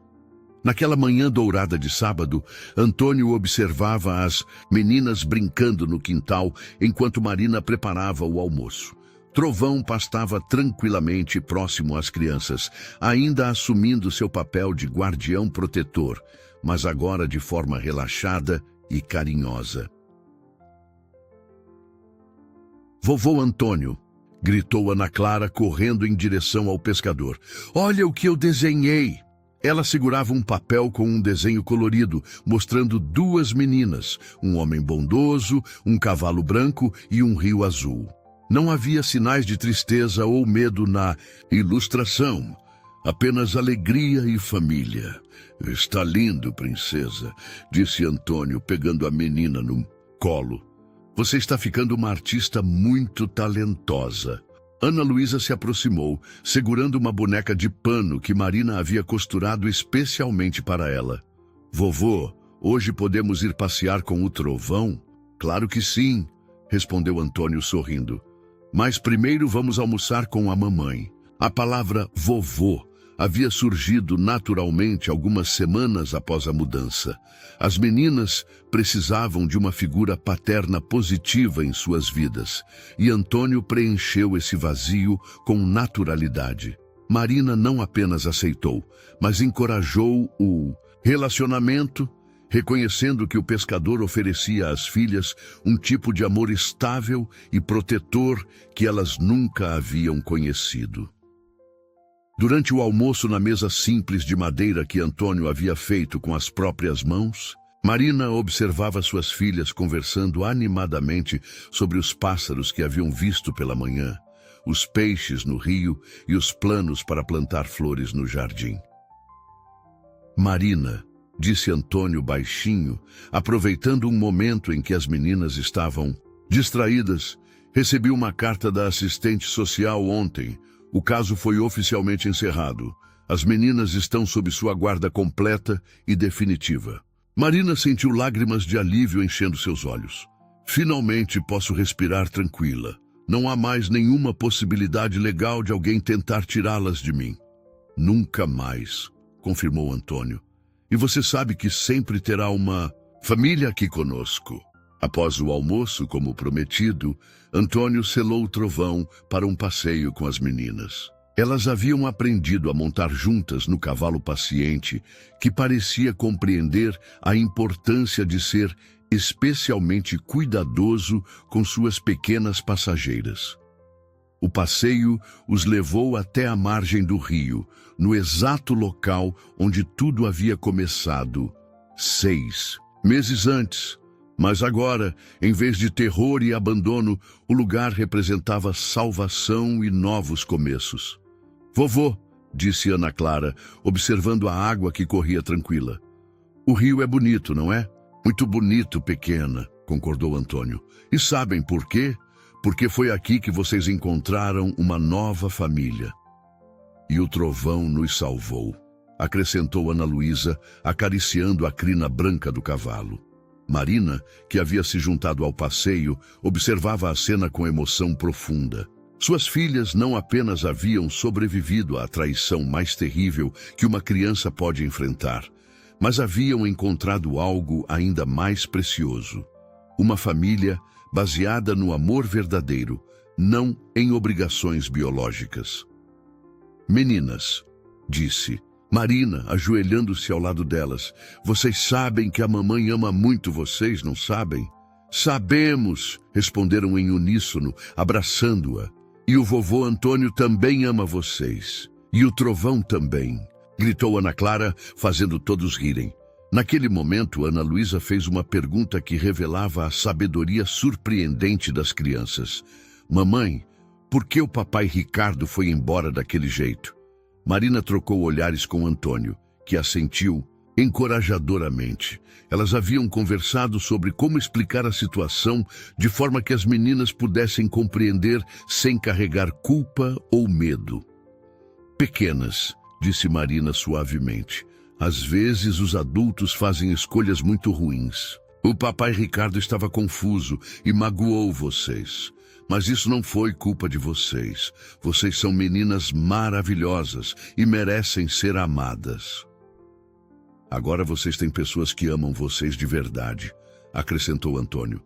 Naquela manhã dourada de sábado, Antônio observava as meninas brincando no quintal enquanto Marina preparava o almoço. Trovão pastava tranquilamente próximo às crianças, ainda assumindo seu papel de guardião protetor, mas agora de forma relaxada e carinhosa. "Vovô Antônio", gritou Ana Clara correndo em direção ao pescador. "Olha o que eu desenhei!" Ela segurava um papel com um desenho colorido, mostrando 2 meninas, um homem bondoso, um cavalo branco e um rio azul. Não havia sinais de tristeza ou medo na ilustração, apenas alegria e família. "Está lindo, princesa", disse Antônio, pegando a menina no colo. "Você está ficando uma artista muito talentosa." Ana Luísa se aproximou, segurando uma boneca de pano que Marina havia costurado especialmente para ela. "Vovô, hoje podemos ir passear com o Trovão?" "Claro que sim", respondeu Antônio sorrindo. "Mas primeiro vamos almoçar com a mamãe." A palavra vovô havia surgido naturalmente algumas semanas após a mudança. As meninas precisavam de uma figura paterna positiva em suas vidas, e Antônio preencheu esse vazio com naturalidade. Marina não apenas aceitou, mas encorajou o relacionamento, reconhecendo que o pescador oferecia às filhas um tipo de amor estável e protetor que elas nunca haviam conhecido. Durante o almoço na mesa simples de madeira que Antônio havia feito com as próprias mãos, Marina observava suas filhas conversando animadamente sobre os pássaros que haviam visto pela manhã, os peixes no rio e os planos para plantar flores no jardim. "Marina", disse Antônio baixinho, aproveitando um momento em que as meninas estavam distraídas, "recebi uma carta da assistente social ontem. O caso foi oficialmente encerrado. As meninas estão sob sua guarda completa e definitiva." Marina sentiu lágrimas de alívio enchendo seus olhos. "Finalmente posso respirar tranquila. Não há mais nenhuma possibilidade legal de alguém tentar tirá-las de mim." "Nunca mais", confirmou Antônio. "E você sabe que sempre terá uma família aqui conosco." Após o almoço, como prometido, Antônio selou o Trovão para um passeio com as meninas. Elas haviam aprendido a montar juntas no cavalo paciente, que parecia compreender a importância de ser especialmente cuidadoso com suas pequenas passageiras. O passeio os levou até a margem do rio, no exato local onde tudo havia começado 6 meses antes. Mas agora, em vez de terror e abandono, o lugar representava salvação e novos começos. "Vovô", disse Ana Clara, observando a água que corria tranquila. "O rio é bonito, não é?" "Muito bonito, pequena", concordou Antônio. "E sabem por quê? Porque foi aqui que vocês encontraram uma nova família." "E o Trovão nos salvou", acrescentou Ana Luísa, acariciando a crina branca do cavalo. Marina, que havia se juntado ao passeio, observava a cena com emoção profunda. Suas filhas não apenas haviam sobrevivido à traição mais terrível que uma criança pode enfrentar, mas haviam encontrado algo ainda mais precioso: uma família baseada no amor verdadeiro, não em obrigações biológicas. "Meninas", disse Marina, ajoelhando-se ao lado delas, "vocês sabem que a mamãe ama muito vocês, não sabem?" "Sabemos", responderam em uníssono, abraçando-a. E o vovô Antônio também ama vocês. E o trovão também, gritou Ana Clara, fazendo todos rirem. Naquele momento, Ana Luísa fez uma pergunta que revelava a sabedoria surpreendente das crianças. Mamãe, por que o papai Ricardo foi embora daquele jeito? Marina trocou olhares com Antônio, que assentiu encorajadoramente. Elas haviam conversado sobre como explicar a situação de forma que as meninas pudessem compreender sem carregar culpa ou medo. Pequenas, disse Marina suavemente, às vezes os adultos fazem escolhas muito ruins. O papai Ricardo estava confuso e magoou vocês. Mas isso não foi culpa de vocês. Vocês são meninas maravilhosas e merecem ser amadas. Agora vocês têm pessoas que amam vocês de verdade, acrescentou Antônio,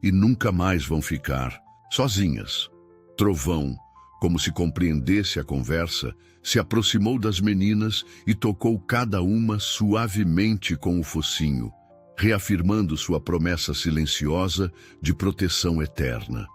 e nunca mais vão ficar sozinhas. Trovão, como se compreendesse a conversa, se aproximou das meninas e tocou cada uma suavemente com o focinho, reafirmando sua promessa silenciosa de proteção eterna.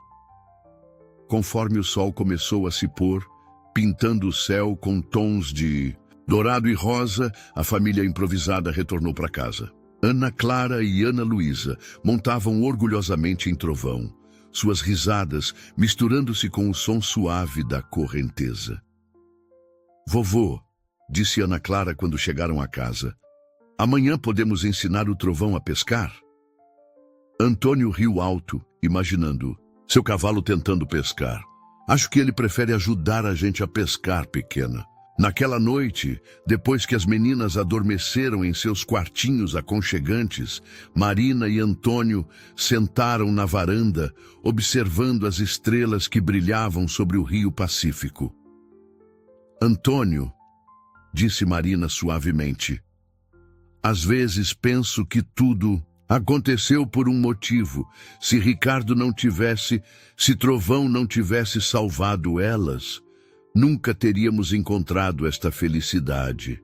Conforme o sol começou a se pôr, pintando o céu com tons de dourado e rosa, a família improvisada retornou para casa. Ana Clara e Ana Luísa montavam orgulhosamente em Trovão, suas risadas misturando-se com o som suave da correnteza. Vovô, disse Ana Clara quando chegaram a casa, amanhã podemos ensinar o Trovão a pescar? Antônio riu alto, imaginando seu cavalo tentando pescar. Acho que ele prefere ajudar a gente a pescar, pequena. Naquela noite, depois que as meninas adormeceram em seus quartinhos aconchegantes, Marina e Antônio sentaram na varanda, observando as estrelas que brilhavam sobre o Rio Pacífico. Antônio, disse Marina suavemente, às vezes penso que tudo aconteceu por um motivo. Se Ricardo não tivesse, se Trovão não tivesse salvado elas, nunca teríamos encontrado esta felicidade.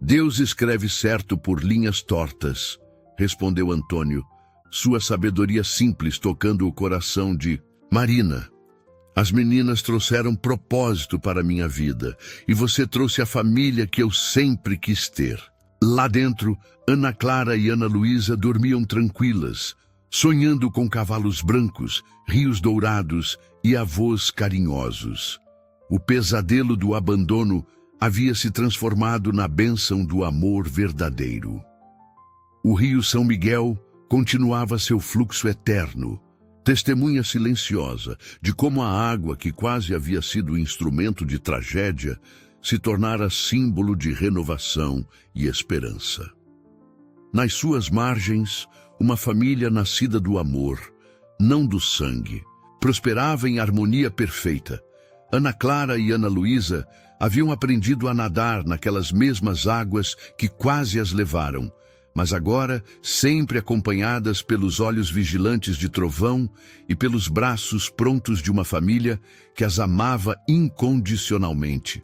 Deus escreve certo por linhas tortas, respondeu Antônio, sua sabedoria simples tocando o coração de Marina. As meninas trouxeram propósito para a minha vida, e você trouxe a família que eu sempre quis ter. Lá dentro, Ana Clara e Ana Luísa dormiam tranquilas, sonhando com cavalos brancos, rios dourados e avós carinhosos. O pesadelo do abandono havia se transformado na bênção do amor verdadeiro. O rio São Miguel continuava seu fluxo eterno, testemunha silenciosa de como a água, que quase havia sido instrumento de tragédia, se tornara símbolo de renovação e esperança. Nas suas margens, uma família nascida do amor, não do sangue, prosperava em harmonia perfeita. Ana Clara e Ana Luísa haviam aprendido a nadar naquelas mesmas águas que quase as levaram, mas agora sempre acompanhadas pelos olhos vigilantes de Trovão e pelos braços prontos de uma família que as amava incondicionalmente.